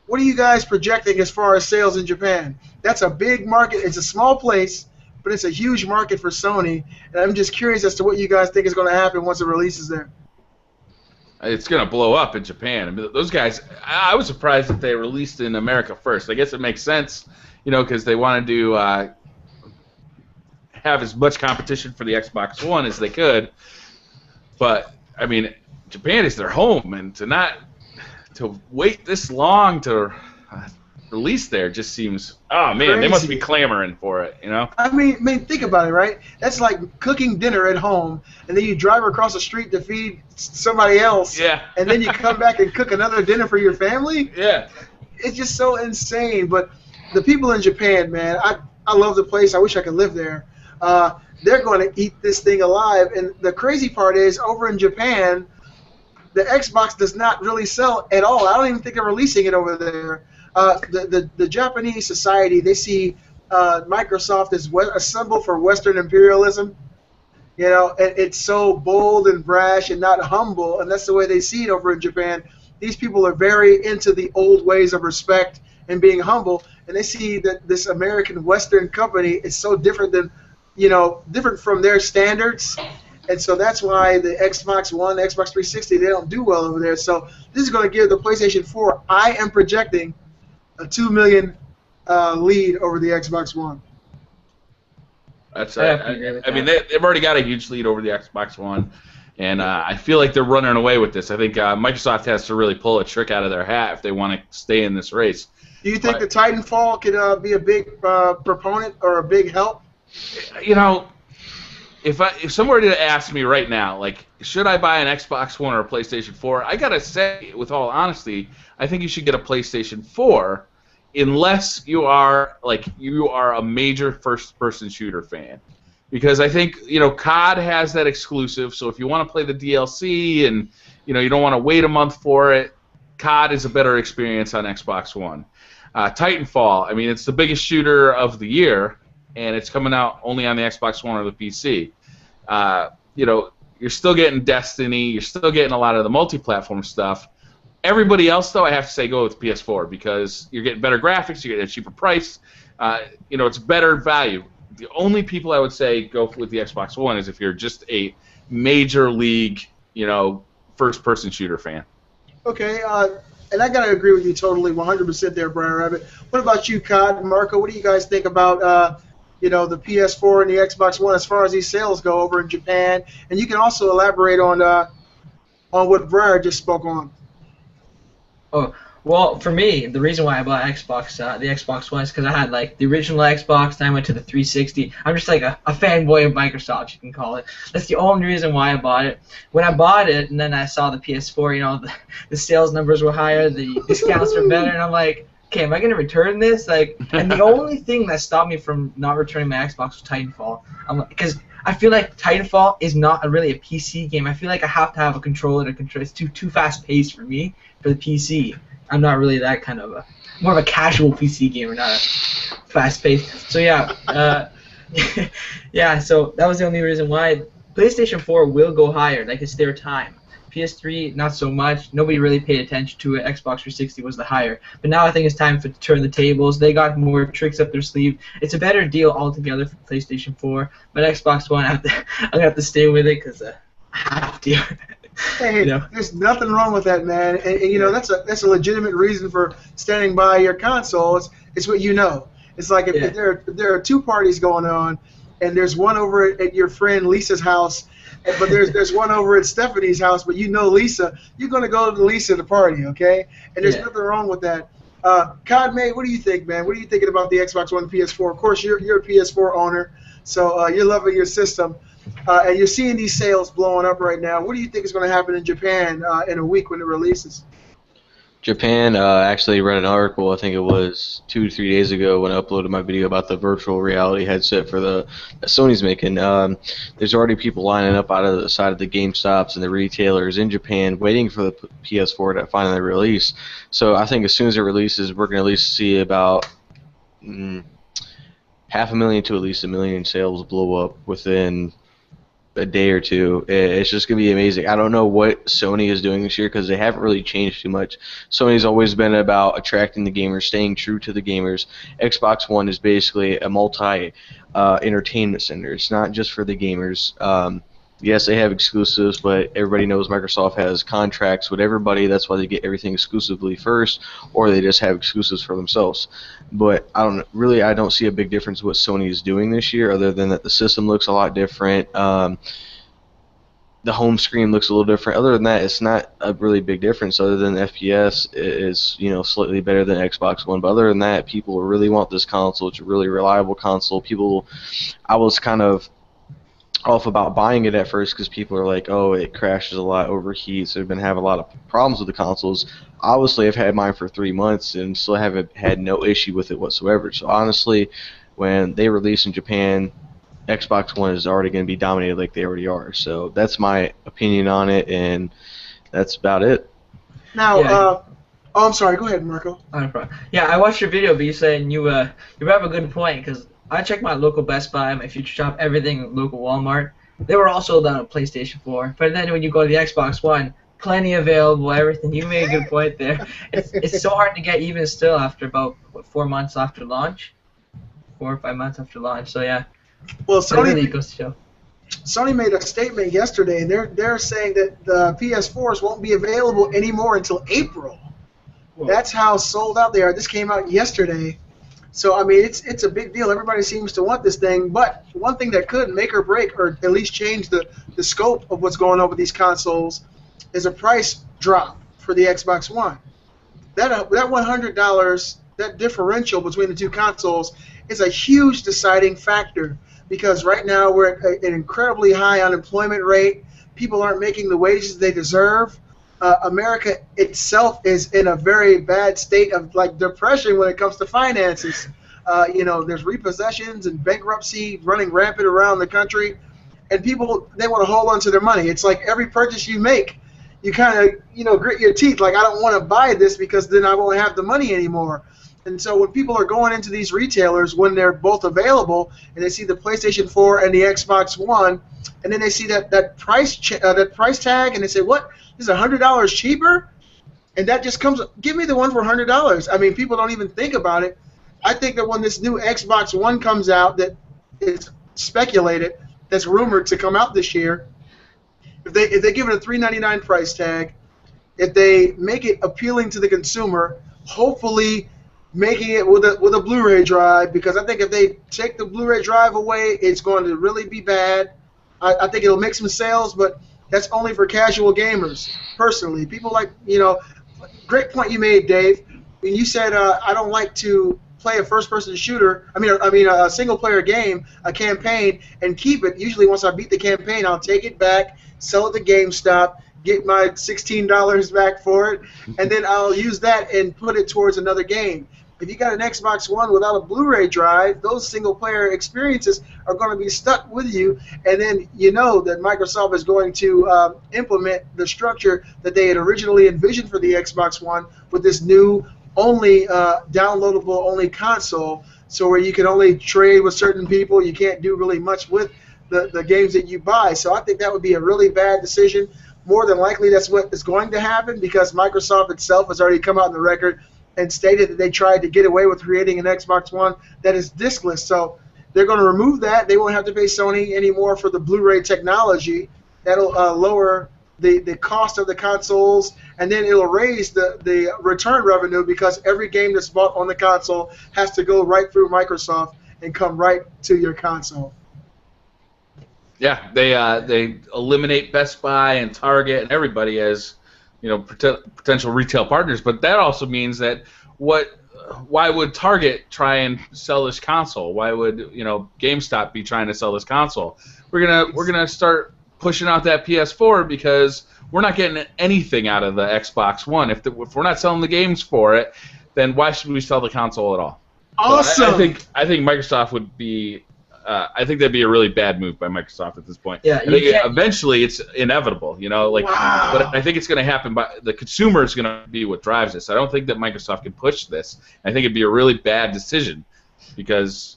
What are you guys projecting as far as sales in Japan? That's a big market. It's a small place, but it's a huge market for Sony. And I'm just curious as to what you guys think is going to happen once it releases there. It's going to blow up in Japan. I mean, those guys, I was surprised that they released in America first. I guess it makes sense, you know, because they wanted to have as much competition for the Xbox One as they could. But, I mean, Japan is their home, and to wait this long to release there just seems, oh man, crazy. They must be clamoring for it, you know? I mean, think about it, right? That's like cooking dinner at home, and then you drive across the street to feed somebody else, and then you come back and cook another dinner for your family? Yeah. It's just so insane. But the people in Japan, man, I love the place. I wish I could live there. They're going to eat this thing alive, and the crazy part is, over in Japan, the Xbox does not really sell at all. I don't even think they're releasing it over there. The Japanese society, they see Microsoft as a symbol for Western imperialism. You know, and it's so bold and brash and not humble, and that's the way they see it over in Japan. These people are very into the old ways of respect and being humble, and they see that this American Western company is so different than, you know, different from their standards. And so that's why the Xbox One, the Xbox 360, they don't do well over there. So this is going to give the PlayStation 4, I am projecting, a 2 million lead over the Xbox One. That's I mean, they've already got a huge lead over the Xbox One, and I feel like they're running away with this. I think Microsoft has to really pull a trick out of their hat if they want to stay in this race. Do you think the Titanfall could be a big proponent or a big help? You know, if someone were to ask me right now, like, should I buy an Xbox One or a PlayStation 4, I gotta say, with all honesty, I think you should get a PlayStation 4. unless you are a major first-person shooter fan. Because I think, COD has that exclusive, so if you want to play the DLC and, you don't want to wait a month for it, COD is a better experience on Xbox One. Titanfall, I mean, it's the biggest shooter of the year, and it's coming out only on the Xbox One or the PC. You're still getting Destiny, you're still getting a lot of the multi-platform stuff. Everybody else, though, I have to say go with PS4 because you're getting better graphics, you're getting a cheaper price, it's better value. The only people I would say go with the Xbox One is if you're just a major league, first-person shooter fan. Okay, and I gotta agree with you totally, 100% there, BriarRabbit. What about you, Cod and Marco? What do you guys think about, the PS4 and the Xbox One as far as these sales go over in Japan? And you can also elaborate on what Briar just spoke on. Oh. Well, for me, the reason why I bought the Xbox One is because I had the original Xbox, then I went to the 360. I'm just a fanboy of Microsoft, you can call it. That's the only reason why I bought it. When I bought it, and then I saw the PS4, the sales numbers were higher, the discounts were better, and I'm like, okay, am I gonna return this? And the only thing that stopped me from not returning my Xbox was Titanfall. Because I feel like Titanfall is not really a PC game. I feel like I have to have a controller to control. It's too fast paced for me for the PC. I'm not really that kind of more of a casual PC gamer, not a fast-paced. So yeah, yeah. So that was the only reason why. PlayStation 4 will go higher, it's their time. PS3 not so much. Nobody really paid attention to it. Xbox 360 was the higher. But now I think it's time to turn the tables. They got more tricks up their sleeve. It's a better deal altogether for PlayStation 4. But Xbox One, I'm gonna have to stay with it because I have to. Hey, there's nothing wrong with that, man. And that's a legitimate reason for standing by your console. It's what you know. It's like if there are two parties going on, and there's one over at your friend Lisa's house, but there's one over at Stephanie's house, but Lisa, you're gonna go to Lisa to party, okay? And there's nothing wrong with that. Codmate, what do you think, man? What are you thinking about the Xbox One and PS4? Of course, you're a PS4 owner, so you're loving your system. And you're seeing these sales blowing up right now. What do you think is going to happen in Japan in a week when it releases? Japan actually read an article, I think it was 2 to 3 days ago when I uploaded my video about the virtual reality headset that Sony's making. There's already people lining up out of the side of the GameStops and the retailers in Japan waiting for the PS4 to finally release. So I think as soon as it releases, we're going to at least see about 500,000 to at least 1 million sales blow up within a day or two. It's just going to be amazing. I don't know what Sony is doing this year because they haven't really changed too much. Sony's always been about attracting the gamers, staying true to the gamers. Xbox One is basically a multi-entertainment center. It's not just for the gamers. Yes, they have exclusives, but everybody knows Microsoft has contracts with everybody. That's why they get everything exclusively first, or they just have exclusives for themselves. But I don't see a big difference what Sony is doing this year, other than that the system looks a lot different. The home screen looks a little different. Other than that, it's not a really big difference. Other than FPS is slightly better than Xbox One. But other than that, people really want this console. It's a really reliable console. I was kind of off about buying it at first because people are like, oh, it crashes a lot, overheats. They've been having a lot of problems with the consoles. Obviously, I've had mine for 3 months and still haven't had no issue with it whatsoever. So honestly, when they release in Japan, Xbox One is already going to be dominated like they already are. So that's my opinion on it, and that's about it. Now, I'm sorry. Go ahead, Marco. Yeah, I watched your video, but you said you have a good point because I checked my local Best Buy, my Future Shop, everything, local Walmart. They were all sold out on PlayStation 4. But then when you go to the Xbox One, plenty available, everything. You made a good point there. It's so hard to get even still after about 4 months after launch, 4 or 5 months after launch. So yeah. Well, Sony really goes to show. Sony made a statement yesterday, and they're saying that the PS4s won't be available anymore until April. Whoa. That's how sold out they are. This came out yesterday. So, I mean, it's a big deal. Everybody seems to want this thing. But one thing that could make or break, or at least change the scope of what's going on with these consoles, is a price drop for the Xbox One. That $100, that differential between the two consoles, is a huge deciding factor. Because right now we're at an incredibly high unemployment rate. People aren't making the wages they deserve. America itself is in a very bad state of like depression when it comes to finances. There's repossessions and bankruptcy running rampant around the country, and people, they want to hold on to their money. It's like every purchase you make, you kind of grit your teeth like, I don't want to buy this because then I won't have the money anymore. And so when people are going into these retailers when they're both available and they see the PlayStation 4 and the Xbox One, and then they see that price tag and they say, what, this is $100 cheaper? And that just comes, give me the one for $100. I mean, people don't even think about it. I think that when this new Xbox One comes out that is speculated, that's rumored to come out this year, if they give it a $399 price tag, if they make it appealing to the consumer, hopefully making it with a Blu-ray drive, because I think if they take the Blu-ray drive away, it's going to really be bad. I think it'll make some sales, but that's only for casual gamers, personally. People like, great point you made, Dave. When you said, I don't like to play a first-person shooter, a single-player game, a campaign, and keep it. Usually once I beat the campaign, I'll take it back, sell it to GameStop, get my $16 back for it, and then I'll use that and put it towards another game. If you got an Xbox One without a Blu-ray drive, those single-player experiences are going to be stuck with you, and then you know that Microsoft is going to implement the structure that they had originally envisioned for the Xbox One with this new only downloadable only console, so where you can only trade with certain people, you can't do really much with the games that you buy. So I think that would be a really bad decision. More than likely that's what is going to happen, because Microsoft itself has already come out on the record and stated that they tried to get away with creating an Xbox One that is discless. So they're going to remove that. They won't have to pay Sony anymore for the Blu-ray technology. That'll lower the cost of the consoles, and then it'll raise the return revenue, because every game that's bought on the console has to go right through Microsoft and come right to your console. Yeah, they eliminate Best Buy and Target and everybody as potential retail partners, but that also means that why would Target try and sell this console? Why would GameStop be trying to sell this console? We're gonna start pushing out that PS4 because we're not getting anything out of the Xbox One. If we're not selling the games for it, then why should we sell the console at all? Awesome. So I think Microsoft would be. I think that'd be a really bad move by Microsoft at this point. Yeah, I think eventually it's inevitable, Wow. But I think it's going to happen. The consumer is going to be what drives this. I don't think that Microsoft can push this. I think it'd be a really bad decision because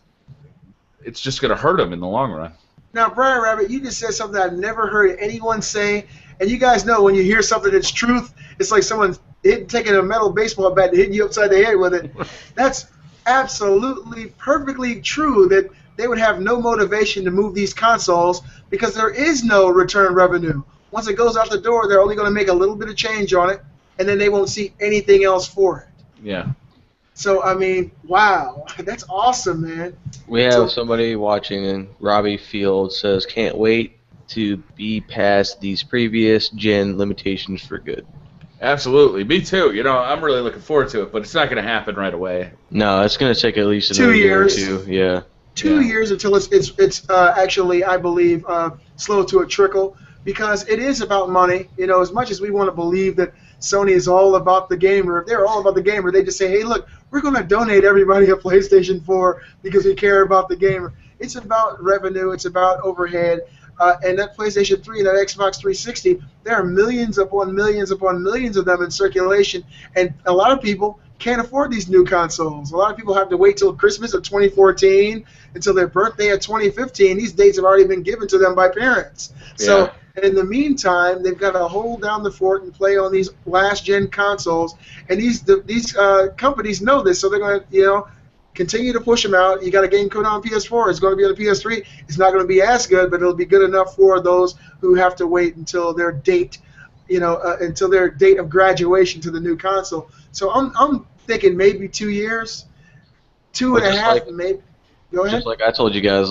it's just going to hurt them in the long run. Now, BriarRabbit, you just said something I've never heard anyone say, and you guys know when you hear something that's truth, it's like someone taking a metal baseball bat and hitting you upside the head with it. That's absolutely perfectly true, that they would have no motivation to move these consoles because there is no return revenue. Once it goes out the door, they're only going to make a little bit of change on it, and then they won't see anything else for it. Yeah. So, I mean, wow. That's awesome, man. We have somebody watching, and Robbie Field says, can't wait to be past these previous gen limitations for good. Absolutely. Me too. I'm really looking forward to it, but it's not going to happen right away. No, it's going to take at least 2 years. Year or two. Yeah. 2 years until it's actually, I believe, slow to a trickle, because it is about money. As much as we want to believe that Sony is all about the gamer, if they're all about the gamer, they just say, hey, look, we're going to donate everybody a PlayStation 4 because we care about the gamer. It's about revenue. It's about overhead. And that PlayStation 3 and that Xbox 360, there are millions upon millions upon millions of them in circulation, and a lot of people can't afford these new consoles. A lot of people have to wait till Christmas of 2014, until their birthday of 2015. These dates have already been given to them by parents. Yeah. So in the meantime, they've got to hold down the fort and play on these last-gen consoles, and these companies know this, so they're going to continue to push them out. You got a game coming out on PS4. It's going to be on the PS3. It's not going to be as good, but it'll be good enough for those who have to wait until their date, until their date of graduation to the new console. So I'm thinking maybe 2 years, two and a half, maybe. Go ahead. Just like I told you guys,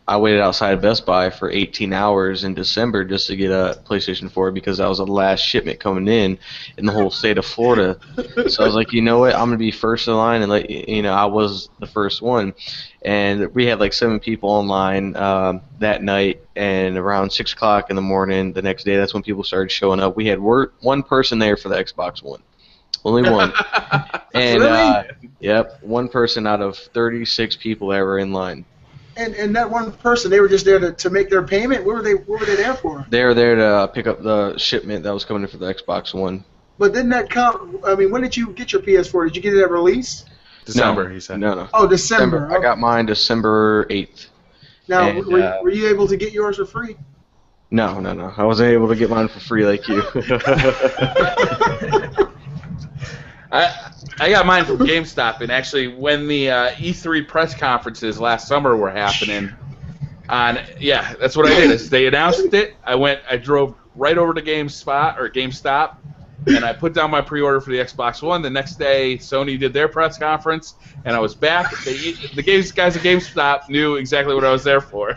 I waited outside Best Buy for 18 hours in December just to get a PlayStation 4 because that was the last shipment coming in the whole state of Florida. So I was like, you know what, I'm gonna be first in line, and I was the first one. And we had like 7 people online that night, and around 6 o'clock in the morning the next day, that's when people started showing up. We had one person there for the Xbox One. Only one. And Really? Yep, one person out of 36 people that were in line. And that one person, they were just there to make their payment? What were they there for? They were there to pick up the shipment that was coming in for the Xbox One. But didn't that come, I mean, when did you get your PS4? Did you get it at release? December, he said. No. Oh, December. I got mine December 8th. Now, And, were you able to get yours for free? No. I wasn't able to get mine for free like you. I got mine from GameStop, and actually, when the E3 press conferences last summer were happening, that's what I did. Is they announced it. I drove right over to GameStop, and I put down my pre-order for the Xbox One. The next day, Sony did their press conference, and I was back. The guys at GameStop knew exactly what I was there for.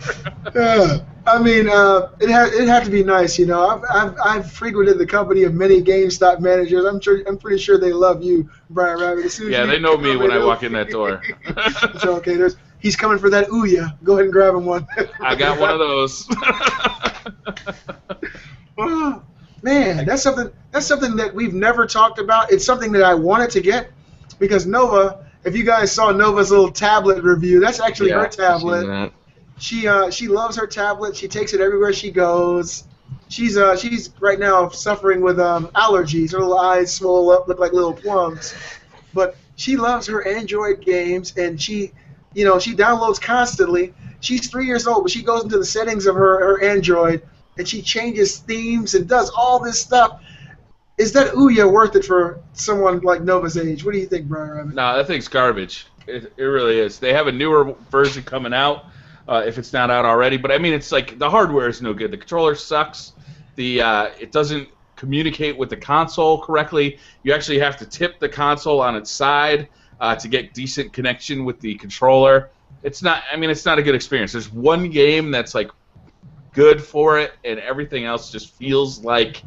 I mean, it had to be nice, you know. I've frequented the company of many GameStop managers. I'm pretty sure they love you, BriarRabbit. Yeah, they know me when I walk in that door. So okay, he's coming for that Ouya. Go ahead and grab him one. I got one of those. Oh, man, that's something that we've never talked about. It's something that I wanted to get because Nova. If you guys saw Nova's little tablet review, that's actually her tablet. She loves her tablet. She takes it everywhere she goes. She's right now suffering with allergies. Her little eyes swell up, look like little plums. But she loves her Android games, and she downloads constantly. She's 3 years old, but she goes into the settings of her Android, and she changes themes and does all this stuff. Is that Ouya worth it for someone like Nova's age? What do you think, Brian? No, that thing's garbage. It really is. They have a newer version coming out. If it's not out already, but I mean, it's like the hardware is no good. The controller sucks. It doesn't communicate with the console correctly. You actually have to tip the console on its side to get decent connection with the controller. It's not a good experience. There's one game that's like good for it, and everything else just feels like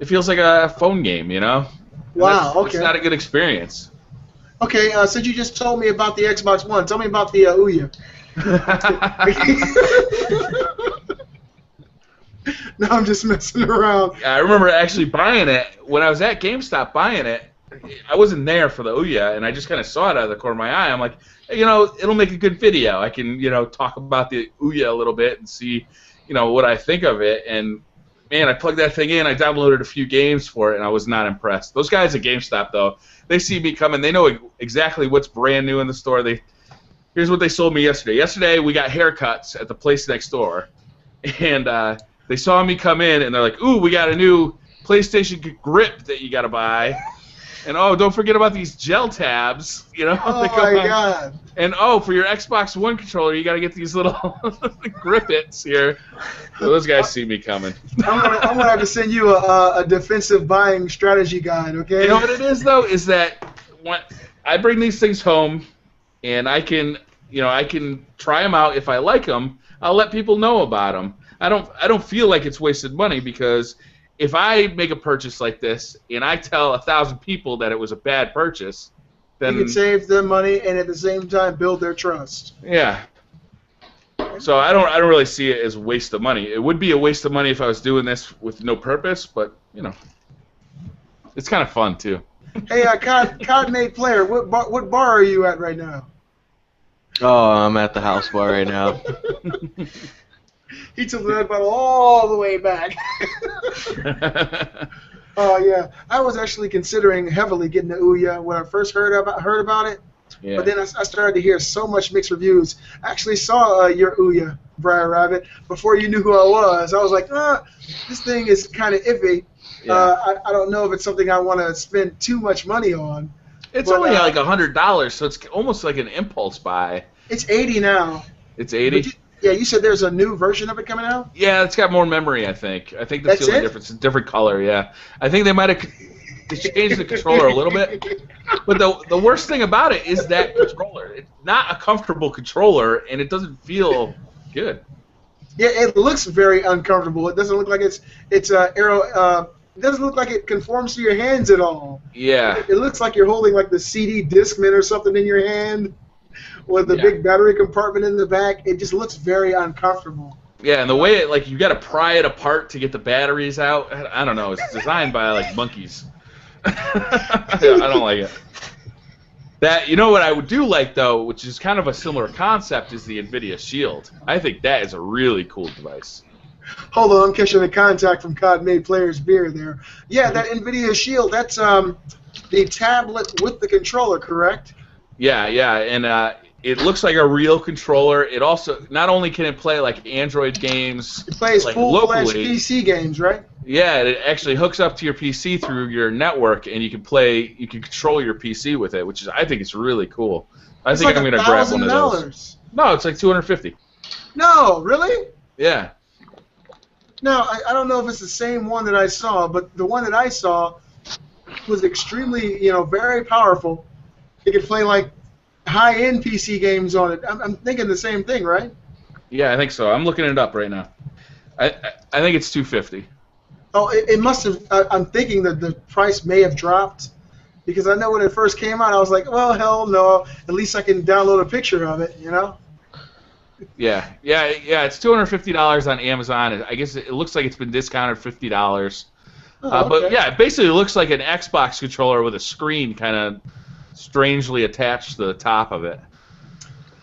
a phone game, you know? Wow. Okay. It's not a good experience. Okay. Since you just told me about the Xbox One, tell me about the Ouya. No, I'm just messing around. I remember actually buying it when I was at GameStop buying it. I wasn't there for the Ouya, and I just kind of saw it out of the corner of my eye. I'm like, hey, it'll make a good video. I can, talk about the Ouya a little bit and see, what I think of it. And man, I plugged that thing in. I downloaded a few games for it, and I was not impressed. Those guys at GameStop, though, they see me coming. They know exactly what's brand new in the store. Here's what they sold me yesterday. Yesterday, we got haircuts at the place next door. And they saw me come in, and they're like, ooh, we got a new PlayStation grip that you got to buy. And, oh, don't forget about these gel tabs. Oh, my God. And, oh, for your Xbox One controller, you got to get these little grippets here. So those guys see me coming. I'm gonna have to send you a defensive buying strategy guide, okay? You know what it is, though, is that when I bring these things home, and I can try them out. If I like them, I'll let people know about them. I don't feel like it's wasted money, because if I make a purchase like this and I tell 1,000 people that it was a bad purchase, then you can save them money and at the same time build their trust. Yeah. So I don't really see it as a waste of money. It would be a waste of money if I was doing this with no purpose, but it's kind of fun too. Hey, Cod-Made Player, what bar are you at right now? Oh, I'm at the house bar right now. He took that bottle all the way back. Oh yeah, I was actually considering heavily getting the Ouya when I first heard about it. Yeah. But then I started to hear so much mixed reviews. I actually saw your Ouya, BriarRabbit, before you knew who I was. I was like, this thing is kind of iffy. Yeah. I don't know if it's something I want to spend too much money on. It's only like $100, so it's almost like an impulse buy. It's $80 now. It's $80? Yeah, you said there's a new version of it coming out? Yeah, it's got more memory, I think. I think that's the only difference. It's a different color, yeah. I think they might have... They changed the controller a little bit. But the worst thing about it is that controller. It's not a comfortable controller, and it doesn't feel good. Yeah, it looks very uncomfortable. It doesn't look like it's arrow. It doesn't look like it conforms to your hands at all. Yeah. It looks like you're holding like the CD Discman or something in your hand, with the big battery compartment in the back. It just looks very uncomfortable. Yeah, and the way it, like, you got to pry it apart to get the batteries out. I don't know. It's designed by like monkeys. I don't like it. You know what I do like though, which is kind of a similar concept, is the NVIDIA Shield. I think that is a really cool device. Hold on, I'm catching a contact from COD Made Players Beer there. Yeah, that NVIDIA Shield, that's the tablet with the controller, correct? Yeah, and it looks like a real controller. It also, not only can it play like Android games, it plays like full-fledged PC games, right? Yeah, it actually hooks up to your PC through your network, and you can control your PC with it, which is, I think it's really cool. I think I'm gonna grab one of those. No, it's like $250. No, really? Yeah. No, I don't know if it's the same one that I saw, but the one that I saw was extremely, very powerful. It could play like high-end PC games on it. I'm thinking the same thing, right? Yeah, I think so. I'm looking it up right now. I think it's $250. Oh, it must have. I'm thinking that the price may have dropped, because I know when it first came out, I was like, well, hell no. At least I can download a picture of it, Yeah. It's $250 on Amazon. I guess it looks like it's been discounted $50. Oh, okay. But yeah, it basically looks like an Xbox controller with a screen kind of strangely attached to the top of it.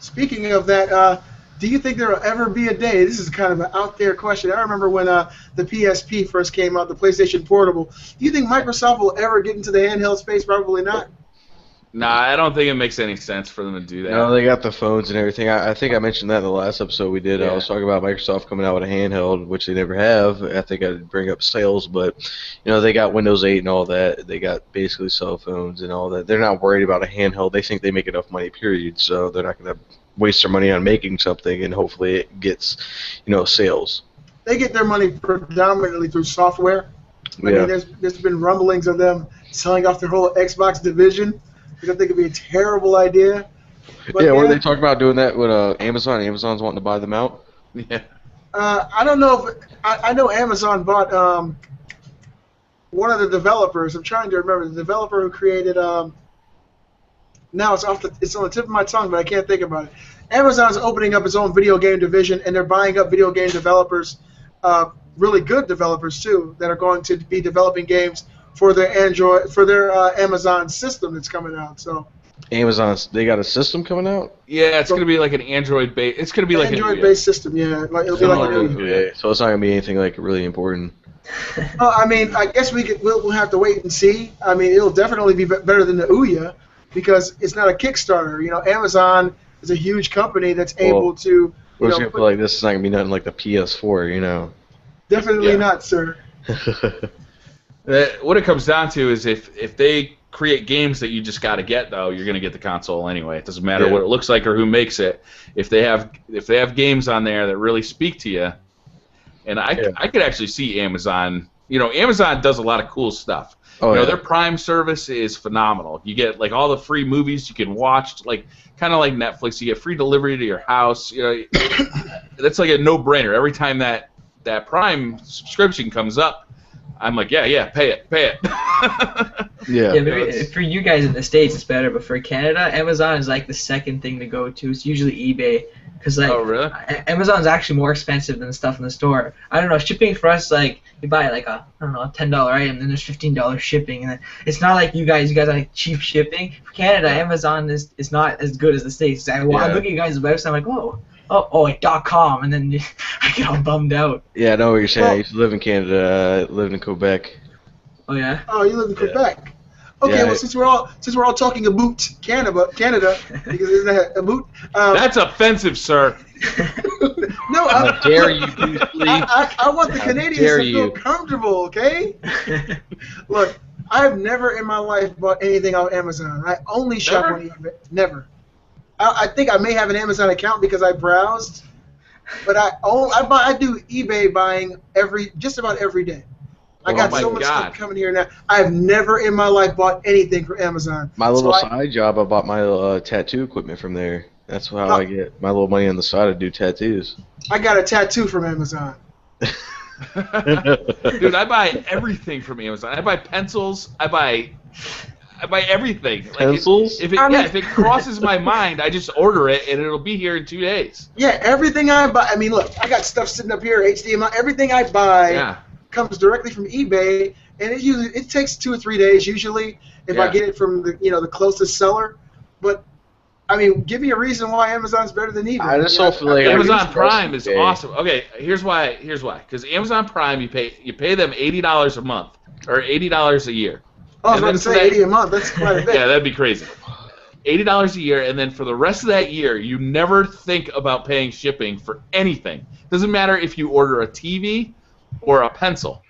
Speaking of that, do you think there will ever be a day? This is kind of an out there question. I remember when the PSP first came out, the PlayStation Portable. Do you think Microsoft will ever get into the handheld space? Probably not. Nah, I don't think it makes any sense for them to do that. No, they got the phones and everything. I think I mentioned that in the last episode we did. Yeah. I was talking about Microsoft coming out with a handheld, which they never have. I think I'd bring up sales, but they got Windows 8 and all that. They got basically cell phones and all that. They're not worried about a handheld. They think they make enough money, period. So they're not going to waste their money on making something, and hopefully it gets, sales. They get their money predominantly through software. I mean, there's been rumblings of them selling off their whole Xbox division, which I think would be a terrible idea. But were they talking about doing that with Amazon? Amazon's wanting to buy them out? Yeah. I don't know if I know Amazon bought one of the developers. I'm trying to remember the developer who created. Now it's on the tip of my tongue, but I can't think about it. Amazon's opening up its own video game division, and they're buying up video game developers, really good developers too, that are going to be developing games for their Amazon system that's coming out. So they got a system coming out? Yeah, it's going to be like an Android-based. It's going to be like an Android-based system. Yeah, it'll be like an Ouya. So it's not going to be anything like really important. I mean, I guess we'll have to wait and see. I mean, it'll definitely be better than the Ouya, because it's not a Kickstarter. Amazon is a huge company that's able to. I was going to feel like this is not going to be nothing like the PS4, Definitely not, sir. What it comes down to is if they create games that you just got to get, though, you're going to get the console anyway. It doesn't matter what it looks like or who makes it. If they have games on there that really speak to you, and I could actually see Amazon. Amazon does a lot of cool stuff. Their Prime service is phenomenal. You get like all the free movies you can watch, like kind of like Netflix. You get free delivery to your house. That's like a no-brainer. Every time that Prime subscription comes up, I'm like, yeah, pay it. Yeah. Maybe for you guys in the States it's better, but for Canada, Amazon is like the second thing to go to. It's usually eBay. Because oh, really? Amazon's actually more expensive than the stuff in the store. I don't know, shipping for us, like, you buy like a $10 item, then there's $15 shipping, and it's not like you guys are like cheap shipping. For Canada, Amazon is not as good as the States. I look at you guys' website, I'm like, like .com, and then I get all bummed out. Yeah, I know what you're saying. I used to live in Canada. I lived in Quebec. Oh yeah. Oh, you live in Quebec. Okay, well, since we're all talking about Canada, because isn't that a boot? That's offensive, sir. No, how dare you, please? I want the Canadians to feel comfortable, okay? Look, I've never in my life bought anything on Amazon. I only shop on eBay. Never. I think I may have an Amazon account because I browsed, but I do eBay buying just about every day. I got so much stuff coming here now. I've never in my life bought anything from Amazon. My little side job, I bought my tattoo equipment from there. That's how I get my little money on the side to do tattoos. I got a tattoo from Amazon. Dude, I buy everything from Amazon. I buy pencils. I buy everything. Pencils? If it crosses my mind, I just order it and it'll be here in 2 days. Yeah, everything I buy. I mean, look, I got stuff sitting up here, HDMI. Everything I buy comes directly from eBay, and it takes 2 or 3 days usually if I get it from the closest seller. But I mean, give me a reason why Amazon's better than eBay. I just don't feel like Amazon Prime is awesome. Okay, here's why. Because Amazon Prime, you pay them $80 a month or $80 a year. Oh, I was about to say 80 a month. That's quite a bit. Yeah, that'd be crazy. $80 a year, and then for the rest of that year, you never think about paying shipping for anything. Doesn't matter if you order a TV or a pencil.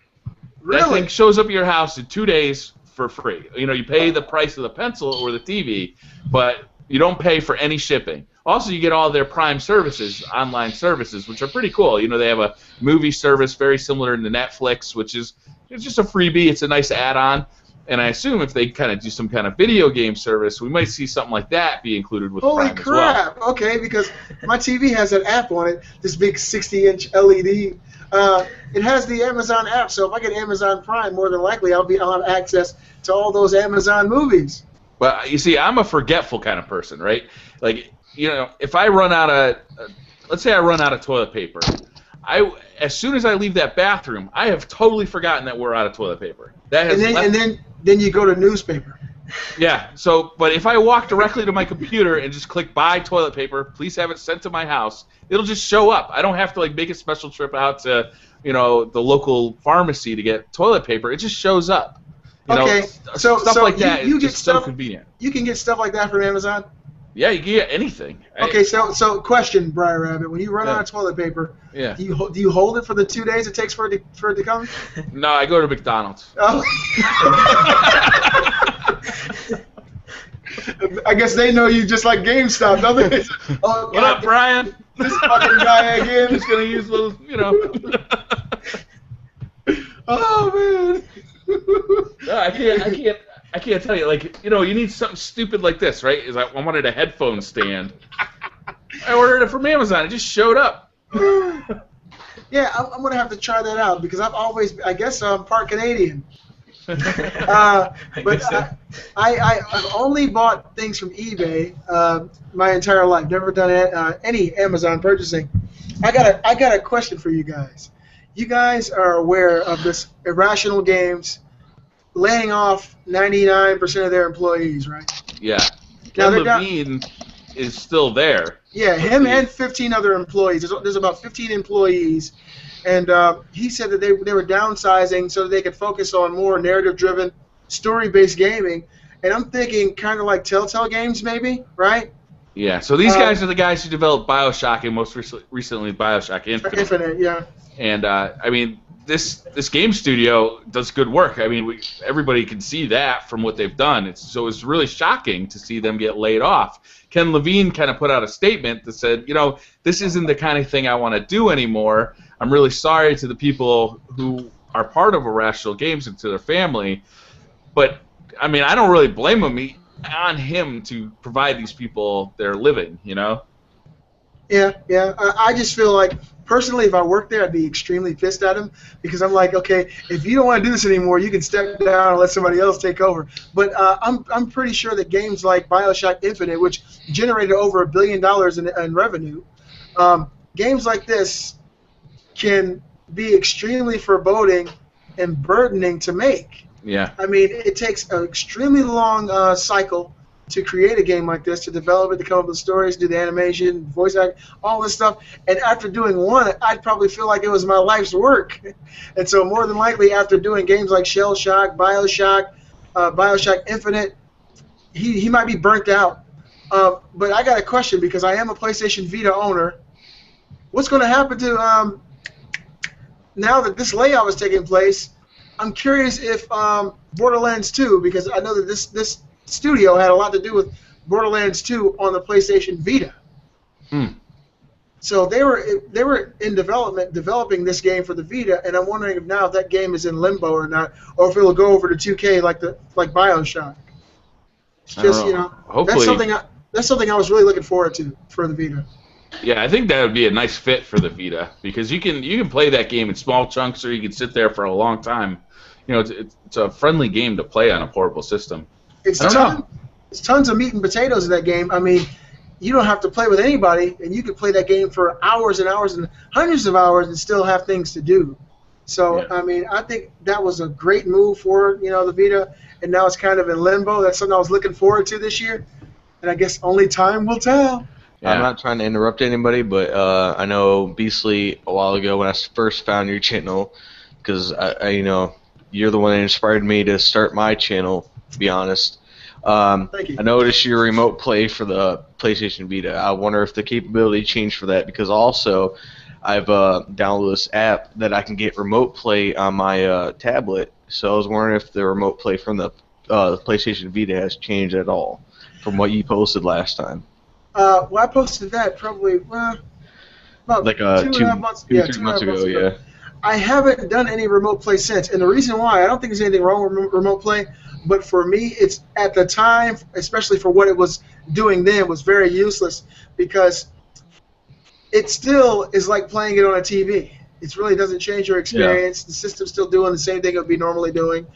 Really? That thing shows up at your house in 2 days for free. You pay the price of the pencil or the TV, but you don't pay for any shipping. Also, you get all their Prime services, online services, which are pretty cool. They have a movie service very similar to Netflix, which it's just a freebie. It's a nice add-on. And I assume if they kind of do some kind of video game service, we might see something like that be included with Prime as well. Holy crap! Okay, because my TV has an app on it, this big 60-inch LED. It has the Amazon app, so if I get Amazon Prime, more than likely I'll have access to all those Amazon movies. Well, you see, I'm a forgetful kind of person, right? Like, if I run out of, let's say I run out of toilet paper, as soon as I leave that bathroom, I have totally forgotten that we're out of toilet paper. And then you go to newspaper. Yeah. So, but if I walk directly to my computer and just click buy toilet paper, please have it sent to my house, it'll just show up. I don't have to make a special trip out to the local pharmacy to get toilet paper. It just shows up. So stuff like that you is get just stuff, so convenient. You can get stuff like that from Amazon? Yeah, you can get anything. Okay, so question, BriarRabbit, when you run out of toilet paper, do you hold it for the 2 days it takes for it to come? No, I go to McDonald's. Oh. I guess they know you just like GameStop, don't they? What up, Brian? This fucking guy again. Just gonna use little, Oh man. No, I can't tell you. You need something stupid like this, right? I wanted a headphone stand. I ordered it from Amazon. It just showed up. Yeah, I'm gonna have to try that out because I guess I'm part Canadian. I've only bought things from eBay my entire life. Never done any Amazon purchasing. I got a question for you guys. You guys are aware of this Irrational Games laying off 99% of their employees, right? Yeah. Ken Levine is still there. Yeah, him and 15 other employees. There's about 15 employees, and he said that they were downsizing so that they could focus on more narrative-driven, story-based gaming. And I'm thinking kind of like Telltale Games, maybe, right? Yeah. So these guys are the guys who developed BioShock and most recently BioShock Infinite. Infinite, yeah. And this game studio does good work. Everybody can see that from what they've done. It's really shocking to see them get laid off. Ken Levine kind of put out a statement that said, this isn't the kind of thing I want to do anymore. I'm really sorry to the people who are part of Irrational Games and to their family. But, I don't really blame him on him to provide these people their living, Yeah. I just feel like, personally, if I worked there, I'd be extremely pissed at him because I'm like, okay, if you don't want to do this anymore, you can step down and let somebody else take over. But I'm pretty sure that games like BioShock Infinite, which generated over $1 billion in revenue, games like this can be extremely foreboding and burdening to make. Yeah. It takes an extremely long cycle to create a game like this, to develop it, to come up with stories, do the animation, voice act, all this stuff. And after doing one, I'd probably feel like it was my life's work. And so more than likely, after doing games like Shell Shock, BioShock, BioShock Infinite, he might be burnt out. But I got a question because I am a PlayStation Vita owner. What's going to happen to now that this layoff is taking place? I'm curious if Borderlands 2, because I know that this studio had a lot to do with Borderlands 2 on the PlayStation Vita. So they were in developing this game for the Vita, and I'm wondering if that game is in limbo or not, or if it'll go over to 2K like BioShock. It's just Hopefully, that's something I was really looking forward to for the Vita. Yeah, I think that would be a nice fit for the Vita because you can play that game in small chunks, or you can sit there for a long time. It's a friendly game to play on a portable system. It's tons of meat and potatoes in that game. I mean, you don't have to play with anybody, and you can play that game for hours and hours and hundreds of hours and still have things to do. So, yeah. I mean, I think that was a great move for, the Vita, and now it's kind of in limbo. That's something I was looking forward to this year, and I guess only time will tell. Yeah. I'm not trying to interrupt anybody, but I know Beastly a while ago when I first found your channel, because you're the one that inspired me to start my channel, to be honest. Thank you. I noticed your remote play for the PlayStation Vita. I wonder if the capability changed for that, because also I've downloaded this app that I can get remote play on my tablet. So I was wondering if the remote play from the PlayStation Vita has changed at all from what you posted last time. Well, I posted that probably about like 2.5 months, 3 months ago. Yeah. I haven't done any remote play since, and the reason why, I don't think there's anything wrong with remote play, but for me, it's at the time, especially for what it was doing then, was very useless because it still is like playing it on a TV. It really doesn't change your experience. Yeah. The system's still doing the same thing it would be normally doing.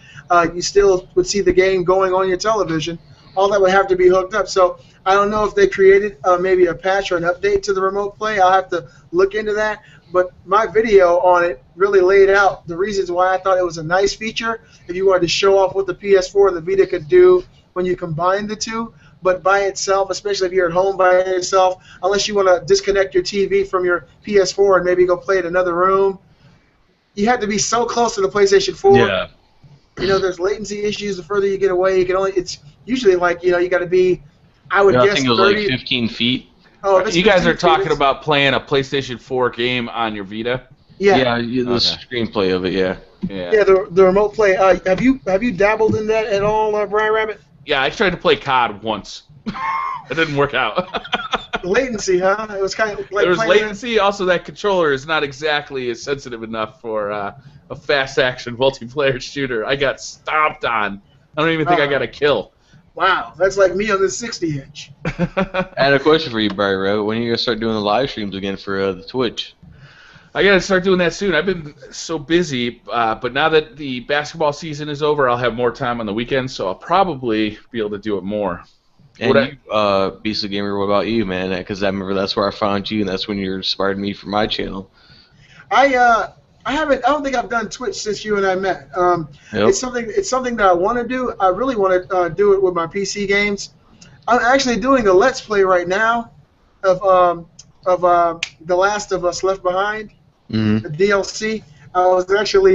You still would see the game going on your television. All that would have to be hooked up. So I don't know if they created maybe a patch or an update to the remote play. I'll have to look into that. But my video on it really laid out the reasons why I thought it was a nice feature if you wanted to show off what the PS4 and the Vita could do when you combine the two. But by itself, especially if you're at home by yourself, unless you want to disconnect your TV from your PS4 and maybe go play in another room, you have to be so close to the PlayStation 4. Yeah. There's latency issues. The further you get away, it's usually like, you got to be, I would guess, I think it was 30, like 15 feet. Oh, you guys are talking about playing a PlayStation 4 game on your Vita? Yeah. Yeah, the screenplay of it, yeah. Yeah, the remote play. Have you dabbled in that at all, BriarRabbit? Yeah, I tried to play COD once. It didn't work out. Latency, huh? It was kind of like there was latency. Also, that controller is not exactly as sensitive enough for a fast-action multiplayer shooter. I got stomped on. I don't even think I got a kill. Wow, that's like me on the 60-inch. I had a question for you, BriarRabbit. When are you going to start doing the live streams again for the Twitch? I got to start doing that soon. I've been so busy, but now that the basketball season is over, I'll have more time on the weekends, so I'll probably be able to do it more. And Beastly Gamer, what about you, man? Because I remember that's where I found you, and that's when you inspired me for my channel. I don't think I've done Twitch since you and I met. Yep. It's something that I want to do. I really want to do it with my PC games. I'm actually doing a Let's Play right now of The Last of Us Left Behind, the DLC. I was actually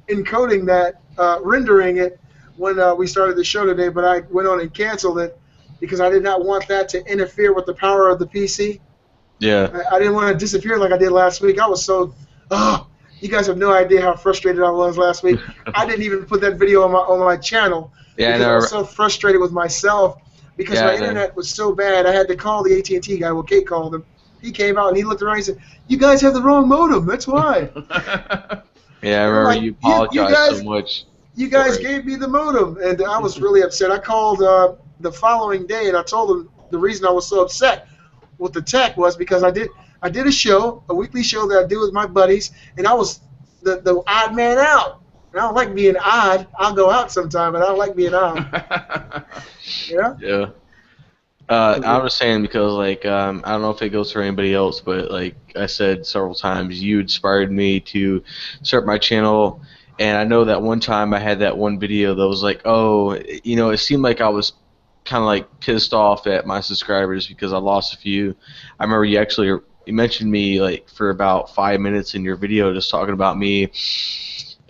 encoding that, rendering it when we started the show today, but I went on and canceled it because I did not want that to interfere with the power of the PC. Yeah. I didn't want to disappear like I did last week. I was so, you guys have no idea how frustrated I was last week. I didn't even put that video on my channel because I was so frustrated with myself because my internet was so bad. I had to call the AT&T guy. Well, Kate called him. He came out and he looked around and he said, "You guys have the wrong modem. That's why." Yeah, I remember you apologized so much. You guys gave me the modem, and I was really upset. I called the following day and I told them the reason I was so upset with the tech was because I did a show, a weekly show that I do with my buddies, and I was the odd man out. And I don't like being odd. I'll go out sometime, but I don't like being odd. Yeah. I was saying because, like, I don't know if it goes for anybody else, but, like I said several times, you inspired me to start my channel. And I know that one time I had that one video that was like, it seemed like I was kind of like pissed off at my subscribers because I lost a few. I remember you mentioned me like for about 5 minutes in your video just talking about me,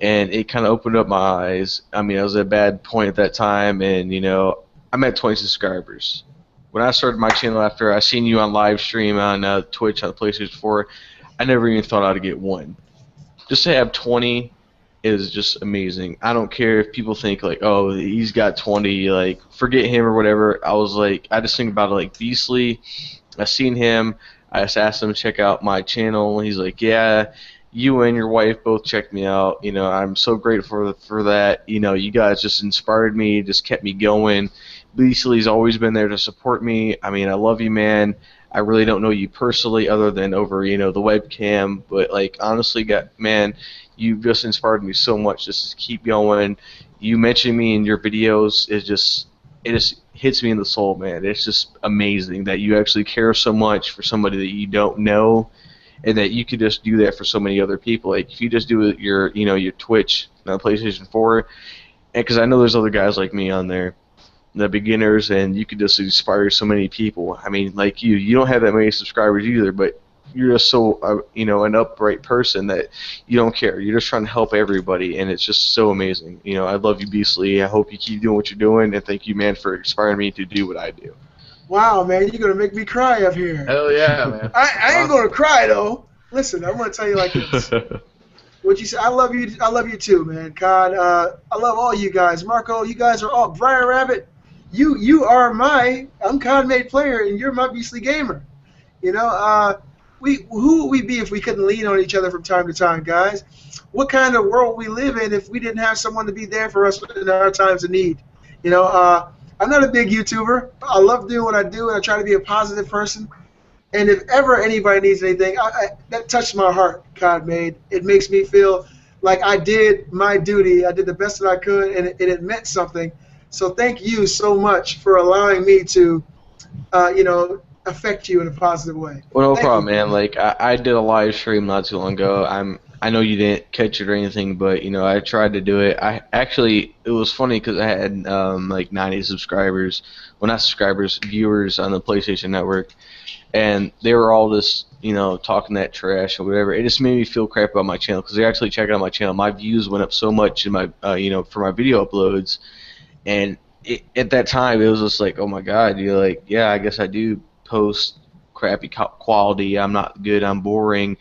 and it kind of opened up my eyes. I mean, I was at a bad point at that time, and I'm at 20 subscribers. When I started my channel after I seen you on live stream on Twitch on the PlayStation 4, I never even thought I'd get one. Just to have 20 is just amazing. I don't care if people think like, oh, he's got 20, like forget him or whatever. I was like, I just think about it like Beastly. I seen him. I just asked him to check out my channel. He's like, yeah, you and your wife both checked me out. You know, I'm so grateful for that. You know, you guys just inspired me, just kept me going. Beasley's always been there to support me. I mean, I love you, man. I really don't know you personally other than over, you know, the webcam. But, like, honestly, man, you just inspired me so much just to keep going. You mentioning me in your videos is just, it just hits me in the soul, man. It's just amazing that you actually care so much for somebody that you don't know, and that you could just do that for so many other people. Like, if you just do it, your Twitch, PlayStation 4, and because I know there's other guys like me on there, the beginners, and you could just inspire so many people. I mean, like you don't have that many subscribers either, but you're just so, an upright person that you don't care. You're just trying to help everybody, and it's just so amazing. You know, I love you, Beasley. I hope you keep doing what you're doing, and thank you, man, for inspiring me to do what I do. Wow, man, you're gonna make me cry up here. Hell yeah, man. I ain't gonna cry though. Listen, I'm gonna tell you like this. What you say? I love you too, man. God, I love all you guys. Marco, you guys are all BriarRabbit. You are I'm COD-made player, and you're my Beastly gamer. You know, who would we be if we couldn't lean on each other from time to time, guys? What kind of world we live in if we didn't have someone to be there for us in our times of need? You know, I'm not a big YouTuber. I love doing what I do, and I try to be a positive person. And if ever anybody needs anything, that touched my heart, COD-Made. It makes me feel like I did my duty. I did the best that I could, and it meant something. So thank you so much for allowing me to, affect you in a positive way. Well, no Thank problem, you. man. Like, I did a live stream not too long ago. I know you didn't catch it or anything, but, I tried to do it. It was funny because I had, 90 subscribers. Well, not subscribers, viewers on the PlayStation Network. And they were all just, talking that trash or whatever. It just made me feel crap about my channel because they're actually checking out my channel. My views went up so much in my, for my video uploads. And at that time, it was just like, oh my God, you're like, yeah, I guess I do post crappy quality. I'm not good. I'm boring,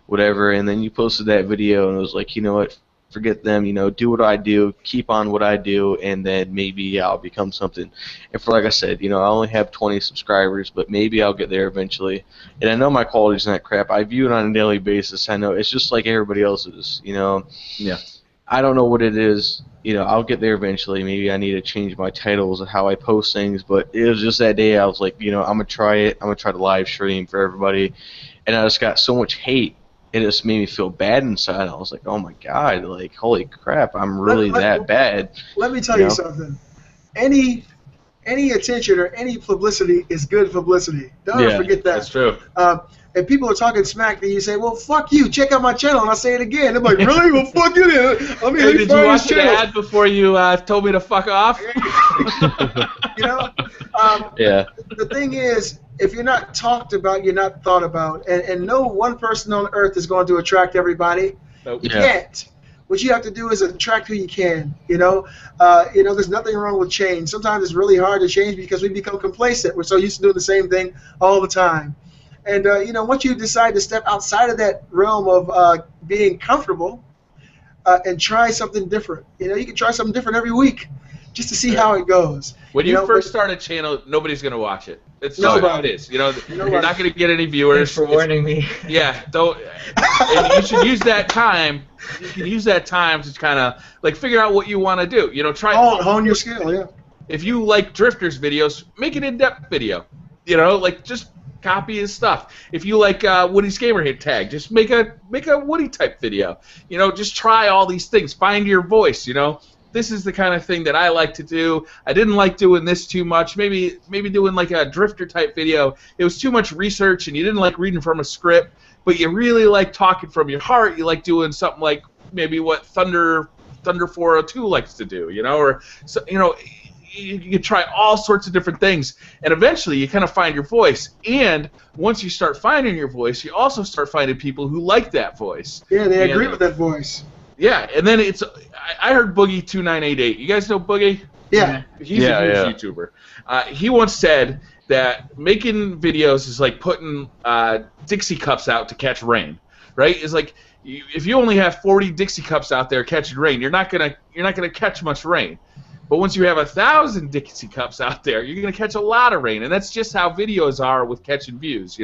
whatever. And then you posted that video, and it was like, you know what? Forget them. Do what I do. Keep on what I do, and then maybe I'll become something. And for like I said, I only have 20 subscribers, but maybe I'll get there eventually. And I know my quality's not crap. I view it on a daily basis. I know it's just like everybody else's. Yeah. I don't know what it is. I'll get there eventually. Maybe I need to change my titles of how I post things. But it was just that day I was like, I'm going to try it. I'm going to try to live stream for everybody. And I just got so much hate. It just made me feel bad inside. I was like, oh my God, like, holy crap, I'm really that bad. Let me tell you something. Any attention or any publicity is good publicity. Don't ever forget that. That's true. If people are talking smack, then you say, well, fuck you, check out my channel, and I say it again. They're like, really? Well, fuck you then. Hey, did you watch the ad before you told me to fuck off? Yeah. The thing is, if you're not talked about, you're not thought about. And no one person on earth is going to attract everybody. Nope. You can't. What you have to do is attract who you can. There's nothing wrong with change. Sometimes it's really hard to change because we become complacent. We're so used to doing the same thing all the time. And, once you decide to step outside of that realm of being comfortable and try something different, you can try something different every week just to see how it goes. When you first start a channel, nobody's going to watch it. It's just how it is. You're not going to get any viewers. Thanks for warning me. Yeah, don't. And you should use that time. You can use that time to kind of figure out what you want to do. Try hone your skill. Yeah. If you like Drifter's videos, make an in-depth video. Just copy his stuff. If you like Woody's Gamer Hit Tag, just make a Woody type video. Just try all these things. Find your voice. This is the kind of thing that I like to do. I didn't like doing this too much. Maybe doing like a Drifter type video. It was too much research, and you didn't like reading from a script, but you really like talking from your heart. You like doing something like maybe what Thunder 402 likes to do, you can try all sorts of different things, and eventually you kind of find your voice. And once you start finding your voice, you also start finding people who like that voice. Yeah, they agree with that voice. Yeah, and then I heard Boogie2988. You guys know Boogie? Yeah. He's a huge YouTuber. He once said that making videos is like putting Dixie cups out to catch rain, right? It's like if you only have 40 Dixie cups out there catching rain, you're not gonna catch much rain. But once you have 1,000 Dixie cups out there, you're gonna catch a lot of rain, and that's just how videos are with catching views.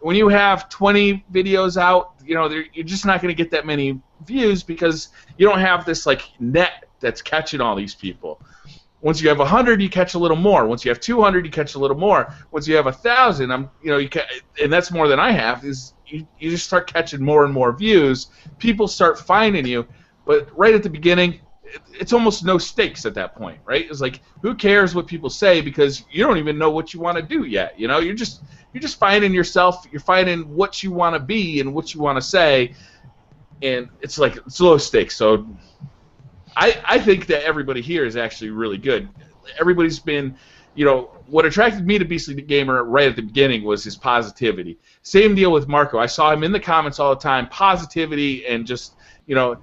when you have 20 videos out, you know, you're just not going to get that many views because you don't have this like net that's catching all these people. Once you have 100, you catch a little more. Once you have 200, you catch a little more. Once you have 1,000, and that's more than I have. Is you just start catching more and more views. People start finding you, but right at the beginning, it's almost no stakes at that point, right? It's like, who cares what people say because you don't even know what you want to do yet. You know, you're just finding yourself. You're finding what you want to be and what you want to say, and it's like it's low stakes. So I think that everybody here is actually really good. Everybody's been, you know, what attracted me to Beastly Gamer right at the beginning was his positivity. Same deal with Marco. I saw him in the comments all the time, positivity, and just, you know,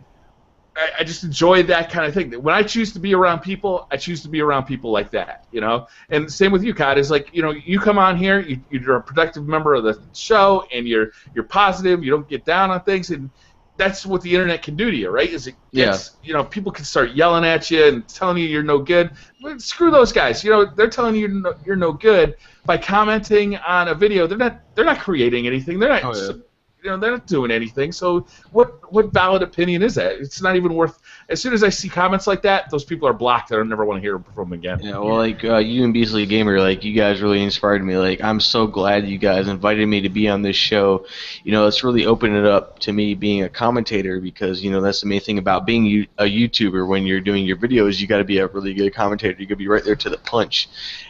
I just enjoy that kind of thing. When I choose to be around people, I choose to be around people like that, you know. And same with you, Cod. Is like, you know, you come on here, you're a productive member of the show, and you're positive. You don't get down on things, and that's what the internet can do to you, right? Is it gets, you know, people can start yelling at you and telling you you're no good. Well, screw those guys. You know, they're telling you you're no good by commenting on a video. They're not creating anything. They're not. You know, they're not doing anything. So what valid opinion is that? It's not even worth. As soon as I see comments like that, those people are blocked. I don't never want to hear from them again. Yeah, well, like you and Beastly Gamer, like you guys really inspired me. Like I'm so glad you guys invited me to be on this show. You know, it's really opened it up to me being a commentator because you know that's the main thing about being a YouTuber. When you're doing your videos, you got to be a really good commentator. You got to be right there to the punch.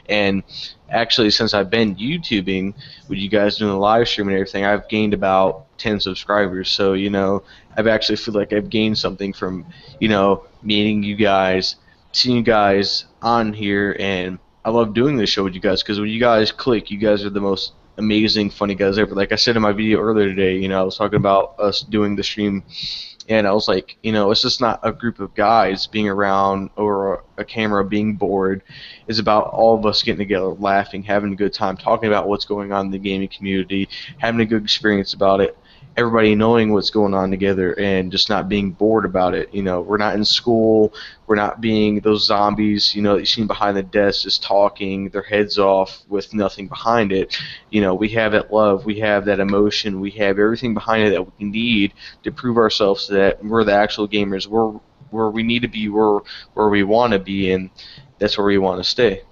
And actually, since I've been YouTubing with you guys doing the live stream and everything, I've gained about 10 subscribers. So, you know, I've actually feel like I've gained something from, you know, meeting you guys, seeing you guys on here, and I love doing this show with you guys because when you guys click, you guys are the most amazing, funny guys ever. Like I said in my video earlier today, you know, I was talking about us doing the stream, and I was like, you know, it's just not a group of guys being around or a camera being bored. It's about all of us getting together, laughing, having a good time, talking about what's going on in the gaming community, having a good experience about it, everybody knowing what's going on together and just not being bored about it. You know, we're not in school. We're not being those zombies, you know, that you see behind the desk just talking their heads off with nothing behind it. You know, we have that love. We have that emotion. We have everything behind it that we need to prove ourselves that we're the actual gamers. We're where we need to be, where we want to be, and that's where we want to stay.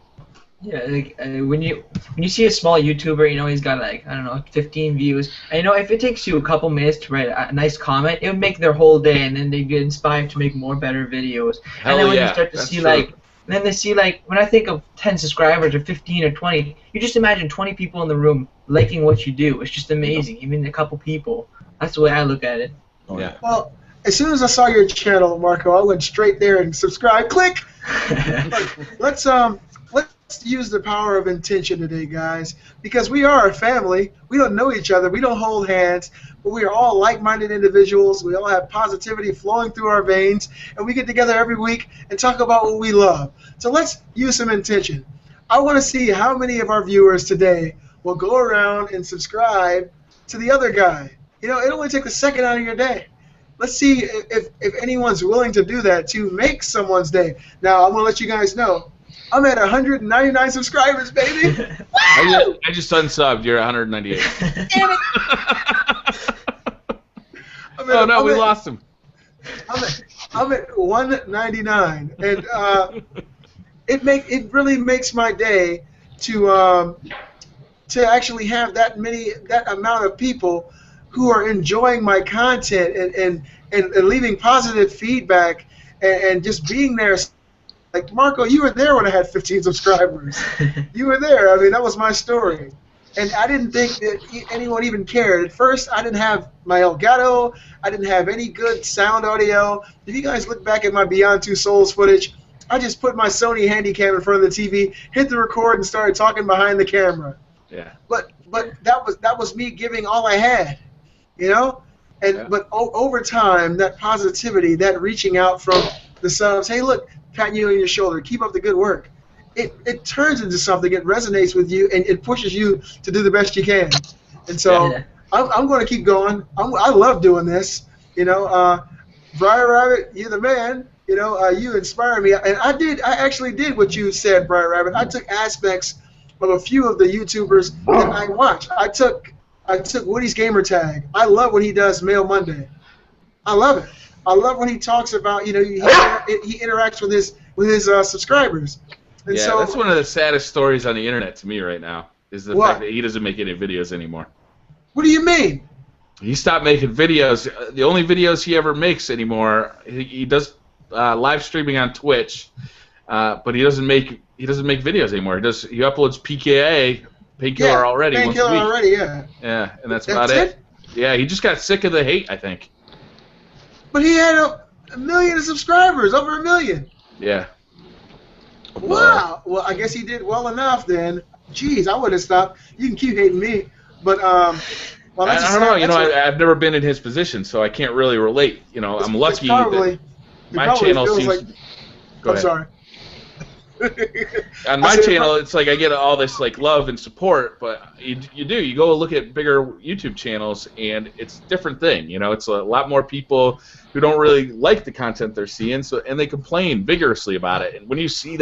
Yeah, like when you see a small YouTuber, you know, he's got like, I don't know, 15 views, and you know, if it takes you a couple minutes to write a nice comment, it would make their whole day, and then they get inspired to make more better videos. Hell and then when yeah, you start to that's see true. like, and then they see like, when I think of 10 subscribers or 15 or 20, you just imagine 20 people in the room liking what you do. It's just amazing, even a couple people. That's the way I look at it. Oh, yeah. Well, as soon as I saw your channel, Marco, I went straight there and subscribe. Click. Let's use the power of intention today, guys, because we are a family. We don't know each other. We don't hold hands, but we are all like-minded individuals. We all have positivity flowing through our veins, and we get together every week and talk about what we love. So let's use some intention. I want to see how many of our viewers today will go around and subscribe to the other guy. You know, it only takes a second out of your day. Let's see if anyone's willing to do that to make someone's day. Now, I'm going to let you guys know, I'm at 199 subscribers, baby. I just unsubbed. You're 198. Damn it. Oh no, we lost him. I'm at 199, and it really makes my day to actually have that amount of people who are enjoying my content and leaving positive feedback and just being there. Like, Marco, you were there when I had 15 subscribers. You were there. I mean, that was my story. And I didn't think that anyone even cared. At first, I didn't have my Elgato. I didn't have any good sound audio. If you guys look back at my Beyond Two Souls footage, I just put my Sony Handycam in front of the TV, hit the record, and started talking behind the camera. Yeah. But that was me giving all I had, you know? And Yeah. But over time, that positivity, that reaching out from the subs, hey, look, patting you on your shoulder, keep up the good work. It turns into something. It resonates with you, and it pushes you to do the best you can. And so Yeah. I'm going to keep going. I love doing this. You know, BriarRabbit, you're the man. You know, you inspire me, and I actually did what you said, BriarRabbit. I took aspects of a few of the YouTubers that I watched. I took I took Woody's gamer tag. I love when he does Mail Monday. I love it. I love when he talks about, he interacts with his subscribers. And yeah, so, that's one of the saddest stories on the internet to me right now, is the fact that he doesn't make any videos anymore. What do you mean? He stopped making videos. The only videos he ever makes anymore, he does live streaming on Twitch, but he doesn't make videos anymore. He uploads Painkiller Already once a week. Painkiller Already, yeah. Yeah, and that's about it. Yeah, he just got sick of the hate, I think. But he had a million subscribers, over 1 million. Yeah. Wow. Well, I guess he did well enough then. Jeez, I would have stopped. You can keep hating me, but well, that's I don't know. I've never been in his position, so I can't really relate. I'm lucky that my channel seems. Like, I'm sorry. On my channel, it's like I get all this love and support, but you go look at bigger YouTube channels, and it's a different thing. It's a lot more people who don't really like the content they're seeing, and they complain vigorously about it. And when you see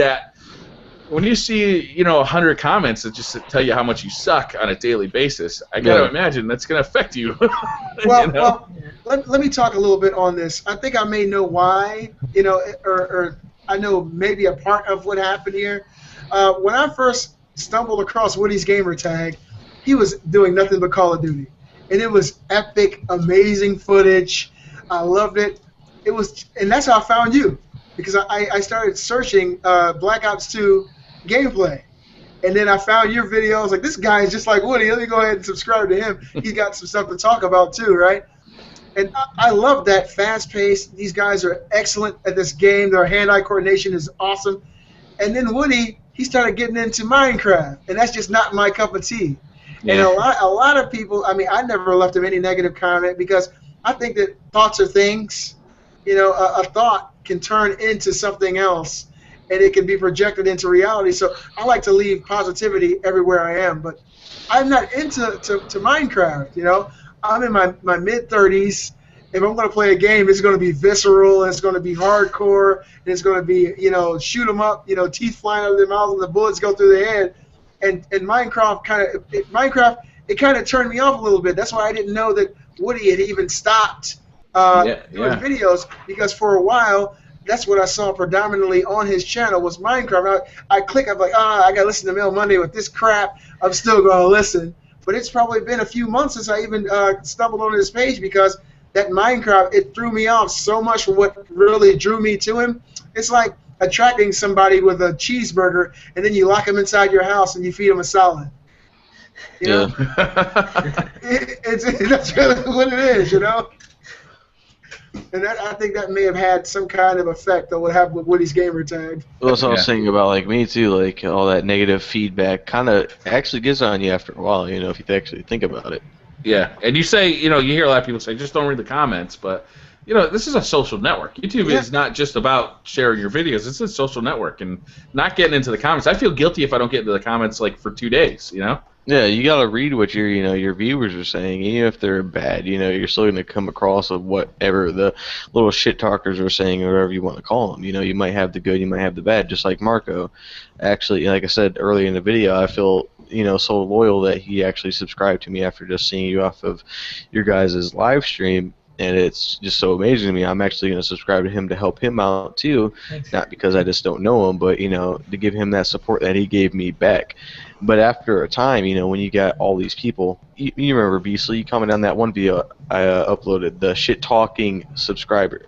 100 comments that just tell you how much you suck on a daily basis, I gotta imagine that's gonna affect you. Well, let me talk a little bit on this. I think I may know why, or I know maybe a part of what happened here. When I first stumbled across Woody's gamer tag, he was doing nothing but Call of Duty, and it was epic, amazing footage. I loved it. And that's how I found you, because I started searching Black Ops 2 gameplay, and then I found your video. I was like, this guy is just like Woody. Let me go ahead and subscribe to him. He's got some stuff to talk about too, right? And I love that fast pace. These guys are excellent at this game. Their hand-eye coordination is awesome. And then Woody, he started getting into Minecraft, and that's just not my cup of tea. Yeah. And a lot of people, I never left him any negative comment, because I think that thoughts are things. A thought can turn into something else, and it can be projected into reality. So I like to leave positivity everywhere I am. But I'm not into Minecraft, I'm in my mid-30s. If I'm going to play a game, it's going to be visceral, and it's going to be hardcore, and it's going to be, shoot 'em up, teeth flying out of their mouths, and the bullets go through their head. And Minecraft kind of turned me off a little bit. That's why I didn't know that Woody had even stopped doing videos, because for a while, that's what I saw predominantly on his channel was Minecraft. I'm like, I got to listen to Mail Monday with this crap. I'm still going to listen. But it's probably been a few months since I even stumbled on his page, because that Minecraft, it threw me off so much from what really drew me to him. It's like attracting somebody with a cheeseburger, and then you lock them inside your house and you feed them a salad. That's really what it is, And I think that may have had some kind of effect on what happened with Woody's gamer tag. Well, that's what I was saying about me too. All that negative feedback kind of actually gets on you after a while. If you actually think about it. Yeah, and you say you hear a lot of people say just don't read the comments, but this is a social network. YouTube is not just about sharing your videos. It's a social network, and not getting into the comments. I feel guilty if I don't get into the comments for 2 days. Yeah, you gotta read what your viewers are saying, even if they're bad. You're still gonna come across of whatever the little shit talkers are saying, or whatever you want to call them. You might have the good, you might have the bad. Just like Marco, actually, like I said earlier in the video, I feel so loyal that he actually subscribed to me after just seeing you off of your guys' live stream. And it's just so amazing to me. I'm actually going to subscribe to him to help him out too. Thanks. Not because I just don't know him, but to give him that support that he gave me back. But after a time, when you got all these people, you remember Beastly, you commented on that one video I uploaded, the shit talking subscriber.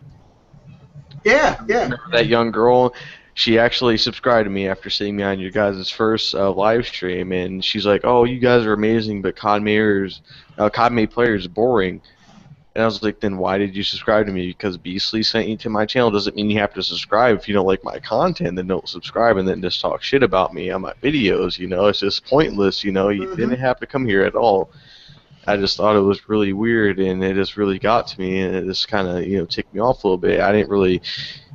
Yeah. Remember that young girl? She actually subscribed to me after seeing me on your guys' first live stream, and she's like, "Oh, you guys are amazing, but COD Made players boring." And I was like, then why did you subscribe to me? Because Beastly sent you to my channel. Doesn't mean you have to subscribe. If you don't like my content, then don't subscribe and then just talk shit about me on my videos. It's just pointless. You didn't have to come here at all. I just thought it was really weird, and it just really got to me, and it just kind of ticked me off a little bit. I didn't really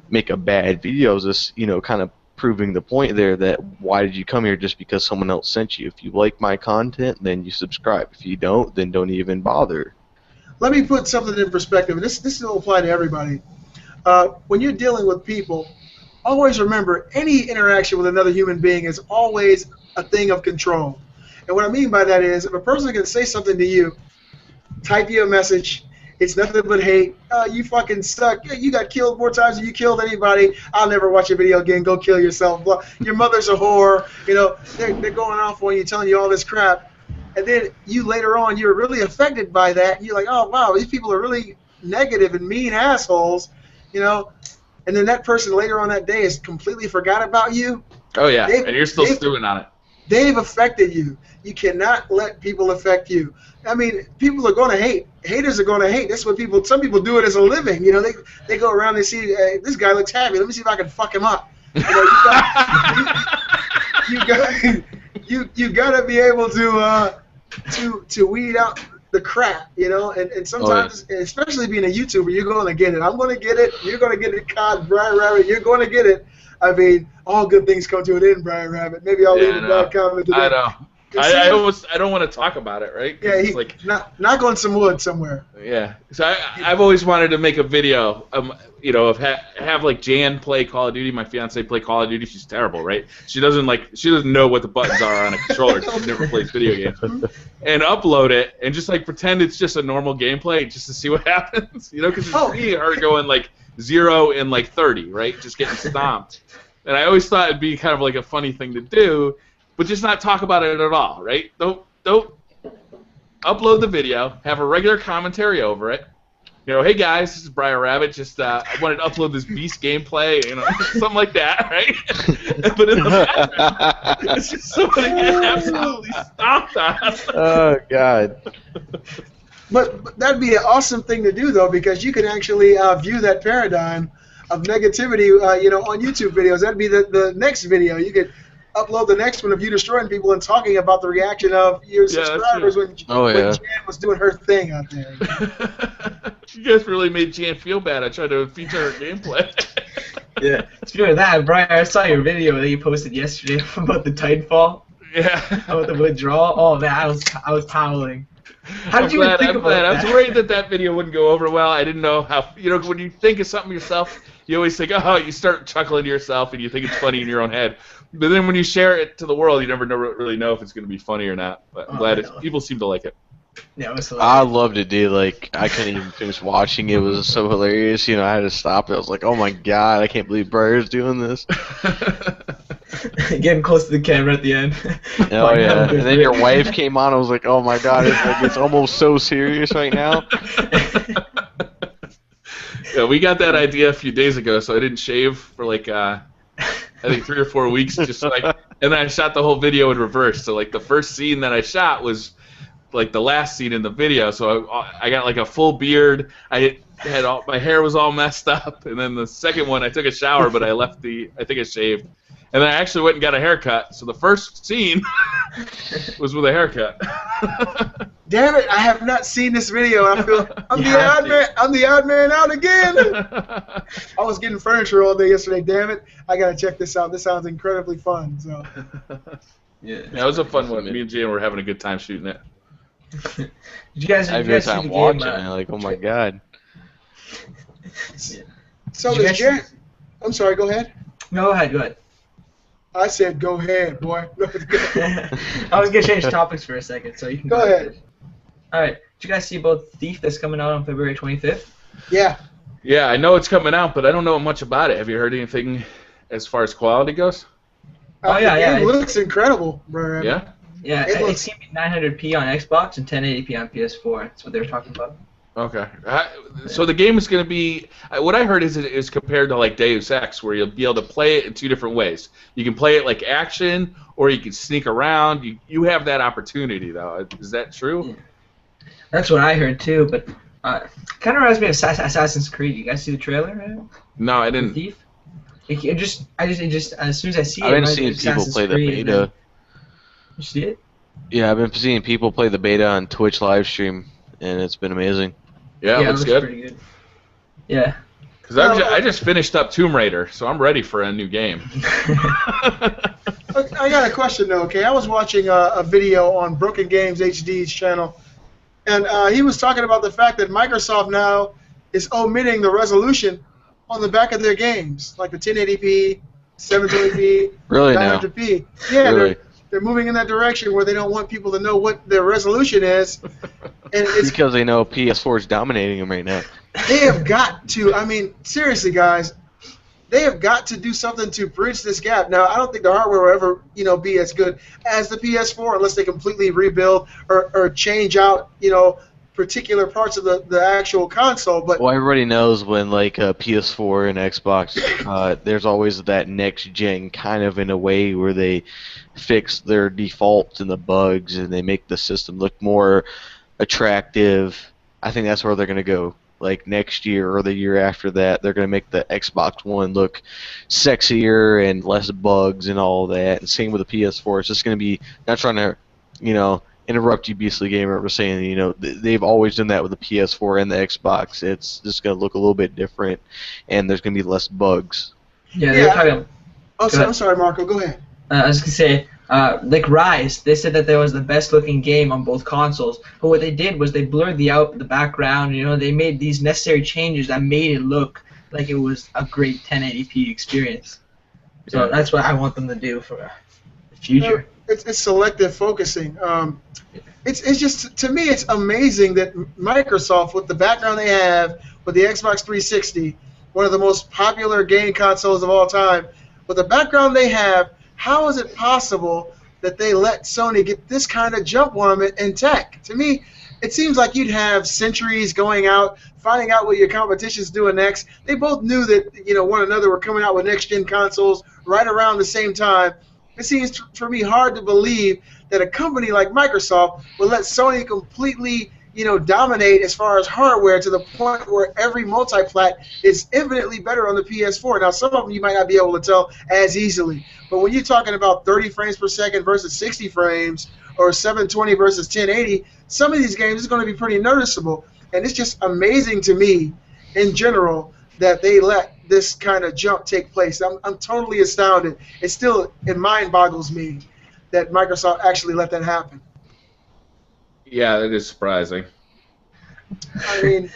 make a bad video. I was just kind of proving the point there that why did you come here just because someone else sent you? If you like my content, then you subscribe. If you don't, then don't even bother. Let me put something in perspective. This will apply to everybody. When you're dealing with people, always remember any interaction with another human being is always a thing of control. And what I mean by that is, if a person can say something to you, type you a message, it's nothing but hate. You fucking suck. You got killed more times than you killed anybody. I'll never watch your video again. Go kill yourself. Your mother's a whore. You know, they're going off on you, telling you all this crap. And then you later on, you're really affected by that. You're like, oh, wow, these people are really negative and mean assholes. You know, and then that person later on that day has completely forgot about you. Oh, yeah, and you're still stewing on it. They've affected you. You cannot let people affect you. I mean, people are going to hate. Haters are going to hate. That's what people. Some people do it as a living. You know, they go around and see, hey, this guy looks happy. Let me see if I can fuck him up. You know, you got to be able to weed out the crap. You know, and sometimes, especially being a YouTuber, you're going to get it. I'm going to get it. You're going to get it. God, BriarRabbit, you're going to get it. I mean, all good things come to an end, BriarRabbit. Maybe I'll leave a bad comment today. I know. I don't want to talk about it, right? Yeah, like knock on some wood somewhere. Yeah, so I've always wanted to make a video, you know, of have like Jan play Call of Duty. My fiance play Call of Duty. She's terrible, right? She doesn't know what the buttons are on a controller. She never plays video games. And upload it and just like pretend it's just a normal gameplay just to see what happens. You know, because it's really hard going like 0 and like 30, right? Just getting stomped. And I always thought it'd be kind of like a funny thing to do. But just not talk about it at all, right? Don't upload the video. Have a regular commentary over it. You know, hey guys, this is BriarRabbit. Just I wanted to upload this Beast gameplay. You know, something like that, right? But in the background, it's just somebody getting absolutely stomped on. Oh God. But that'd be an awesome thing to do, though, because you can actually view that paradigm of negativity, you know, on YouTube videos. That'd be the next video. You could upload the next one of you destroying people and talking about the reaction of your subscribers when Jan was doing her thing out there. You guys really made Jan feel bad. I tried to feature her gameplay. Yeah. Speaking of that, Brian, I saw your video that you posted yesterday about the Titanfall. Yeah. About the withdrawal. Oh man, I was howling. How did you even think about that? I was worried that video wouldn't go over well. I didn't know how. You know, when you think of something yourself, you always think, oh, you start chuckling to yourself and you think it's funny in your own head. But then when you share it to the world, you never really know if it's going to be funny or not. But I'm glad people seem to like it. Yeah, it was I loved it, dude. Like, I couldn't even finish watching it. It was so hilarious. You know, I had to stop it. I was like, oh my God, I can't believe Briar's doing this. Getting close to the camera at the end. Oh, yeah. And then your wife came on. I was like, oh my God, it's almost so serious right now. Yeah, we got that idea a few days ago, so I didn't shave for like I think 3 or 4 weeks, just like, and then I shot the whole video in reverse. So like the first scene that I shot was like the last scene in the video. So I got like a full beard. I had my hair was all messed up, and then the second one I took a shower, but I think I shaved, and then I actually went and got a haircut. So the first scene was with a haircut. Damn it! I have not seen this video. I feel I'm the odd man out again. I was getting furniture all day yesterday. Damn it! I gotta check this out. This sounds incredibly fun. So. Yeah, it was a fun one. Me and Jan were having a good time shooting it. Did you guys see the game? Watching it, like, oh my God. So does Jan? I'm sorry. Go ahead. No, go ahead. I said go ahead, boy. I was gonna change topics for a second, so you can go ahead. All right. Did you guys see about Thief that's coming out on February 25th? Yeah. Yeah, I know it's coming out, but I don't know much about it. Have you heard anything as far as quality goes? It looks incredible, bro. Yeah. Yeah, it's gonna be 900p on Xbox and 1080p on PS4. That's what they were talking about. Okay. So the game is going to be, what I heard is it is compared to like Deus Ex, where you'll be able to play it in 2 different ways. You can play it like action, or you can sneak around. You have that opportunity, though. Is that true? Yeah. That's what I heard too, but kind of reminds me of Assassin's Creed. You guys see the trailer? Right? No, I didn't. The Thief. It just as soon as I see it, I've been seeing people play the beta. You see it? Yeah, I've been seeing people play the beta on Twitch live stream, and it's been amazing. Yeah, it looks good. Pretty good. Yeah. Because I just finished up Tomb Raider, so I'm ready for a new game. I got a question though. Okay, I was watching a video on Broken Games HD's channel, and he was talking about the fact that Microsoft now is omitting the resolution on the back of their games, like the 1080p, 720p, really 900p. Yeah, really? They're moving in that direction where they don't want people to know what their resolution is. And it's because they know PS4 is dominating them right now. They have got to. I mean, seriously, guys. They have got to do something to bridge this gap. Now, I don't think the hardware will ever, be as good as the PS4 unless they completely rebuild or change out, particular parts of the actual console. But well, everybody knows when like PS4 and Xbox, there's always that next gen kind of in a way where they fix their defaults and the bugs and they make the system look more attractive. I think that's where they're gonna go. Like next year or the year after that, they're going to make the Xbox One look sexier and less bugs and all that. And same with the PS4. It's just going to be, not trying to, interrupt you, Beastly Gamer, but saying, they've always done that with the PS4 and the Xbox. It's just going to look a little bit different, and there's going to be less bugs. Yeah, they're talking. I'm sorry, Marco. Go ahead. I was going to say, like Rise, they said that that was the best looking game on both consoles. But what they did was they blurred the background. They made these necessary changes that made it look like it was a great 1080p experience. So that's what I want them to do for the future. It's selective focusing. It's just, to me, it's amazing that Microsoft, with the background they have with the Xbox 360, one of the most popular game consoles of all time, with the background they have, how is it possible that they let Sony get this kind of jump on them in tech? To me, it seems like you'd have Centuries going out, finding out what your competition's doing next. They both knew that one another were coming out with next-gen consoles right around the same time. It seems for me hard to believe that a company like Microsoft would let Sony completely dominate as far as hardware to the point where every multi-plat is infinitely better on the PS4. Now, some of them you might not be able to tell as easily, but when you're talking about 30 frames per second versus 60 frames or 720 versus 1080, some of these games is going to be pretty noticeable. And it's just amazing to me, in general, that they let this kind of jump take place. I'm totally astounded. It mind boggles me that Microsoft actually let that happen. Yeah, that is surprising. I mean,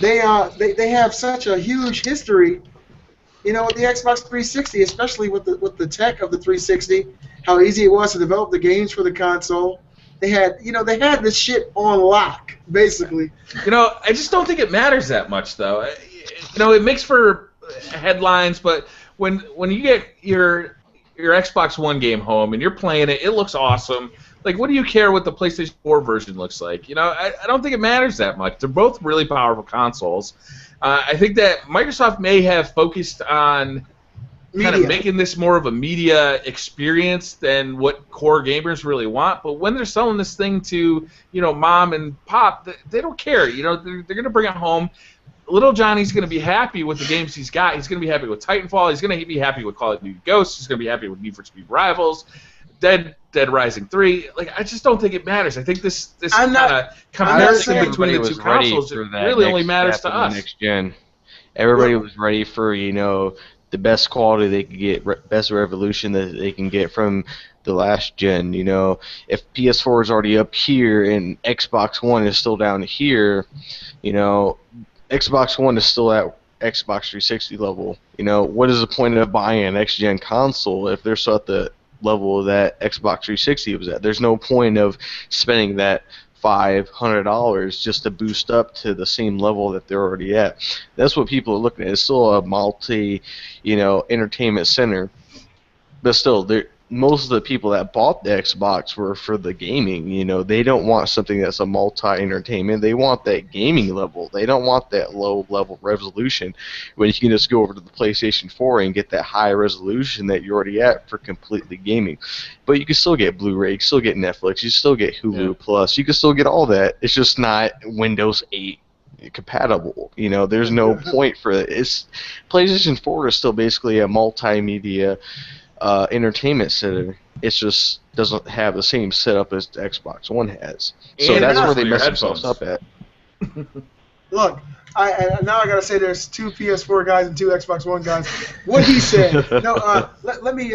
they have such a huge history, with the Xbox 360, especially with the tech of the 360, how easy it was to develop the games for the console. They had this shit on lock, basically. I just don't think it matters that much, though. It makes for headlines, but when you get your Xbox One game home and you're playing it, it looks awesome. Like, what do you care what the PlayStation 4 version looks like? I don't think it matters that much. They're both really powerful consoles. I think that Microsoft may have focused on kind of making this more of a media experience than what core gamers really want. But when they're selling this thing to, mom and pop, they don't care. They're going to bring it home. Little Johnny's going to be happy with the games he's got. He's going to be happy with Titanfall. He's going to be happy with Call of Duty Ghosts. He's going to be happy with Need for Speed Rivals. Dead Rising 3. Like, I just don't think it matters. I think this kind of comparison between the two consoles really only matters to us. Next gen. Everybody was ready for the best quality they could get, best resolution that they can get from the last gen. If PS4 is already up here and Xbox One is still down here, Xbox One is still at Xbox 360 level. What is the point of buying an next gen console if they're still at the level that Xbox 360 was at? There's no point of spending that $500 just to boost up to the same level that they're already at. That's what people are looking at. It's still a multi, entertainment center, but still, most of the people that bought the Xbox were for the gaming. They don't want something that's a multi-entertainment. They want that gaming level. They don't want that low-level resolution when you can just go over to the PlayStation 4 and get that high resolution that you're already at for completely gaming. But you can still get Blu-ray, you can still get Netflix, you can still get Hulu Plus, you can still get all that. It's just not Windows 8 compatible. There's no point for it. PlayStation 4 is still basically a multimedia entertainment center. It just doesn't have the same setup as the Xbox One has. So that's where they mess themselves up at. Look, now I gotta say there's two PS4 guys and two Xbox One guys. What he said. No, let me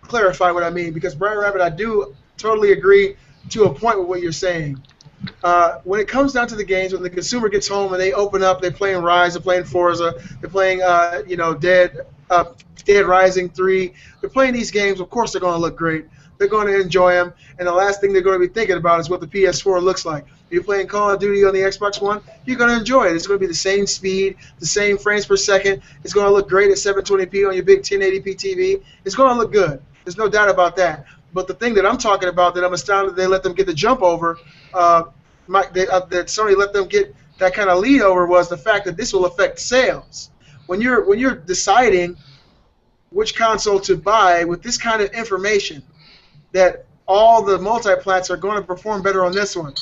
clarify what I mean, because BriarRabbit, I do totally agree to a point with what you're saying. When it comes down to the games, when the consumer gets home and they open up, they're playing Rise, they're playing Forza, they're playing Dead Rising 3. They're playing these games. Of course, they're going to look great. they're going to enjoy them, and the last thing they're going to be thinking about is what the PS4 looks like. If you're playing Call of Duty on the Xbox One, you're going to enjoy it. It's going to be the same speed, the same frames per second. It's going to look great at 720p on your big 1080p TV. It's going to look good. There's no doubt about that. But the thing that I'm talking about that I'm astounded they let them get the jump over, that Sony let them get that kind of lead over, was the fact that this will affect sales. When you're deciding which console to buy with this kind of information, that all the multi-plats are going to perform better on this one,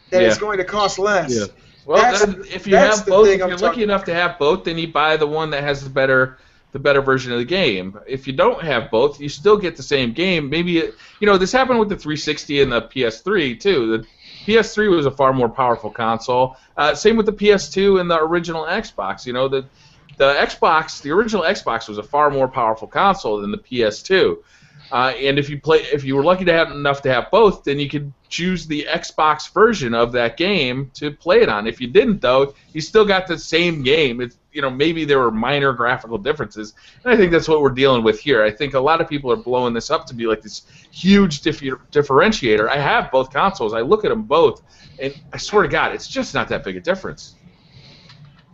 that it's going to cost less. Yeah. Well, if you have both, if you're lucky enough to have both, then you buy the one that has the better version of the game. If you don't have both, you still get the same game. Maybe this happened with the 360 and the PS3 too. The PS3 was a far more powerful console. Same with the PS2 and the original Xbox. The original Xbox was a far more powerful console than the PS2. And if you were lucky to have enough to have both, then you could choose the Xbox version of that game to play it on. If you didn't, though, you still got the same game. It's, maybe there were minor graphical differences, and I think that's what we're dealing with here. I think a lot of people are blowing this up to be like this huge differentiator. I have both consoles. I look at them both, and I swear to God, it's just not that big a difference.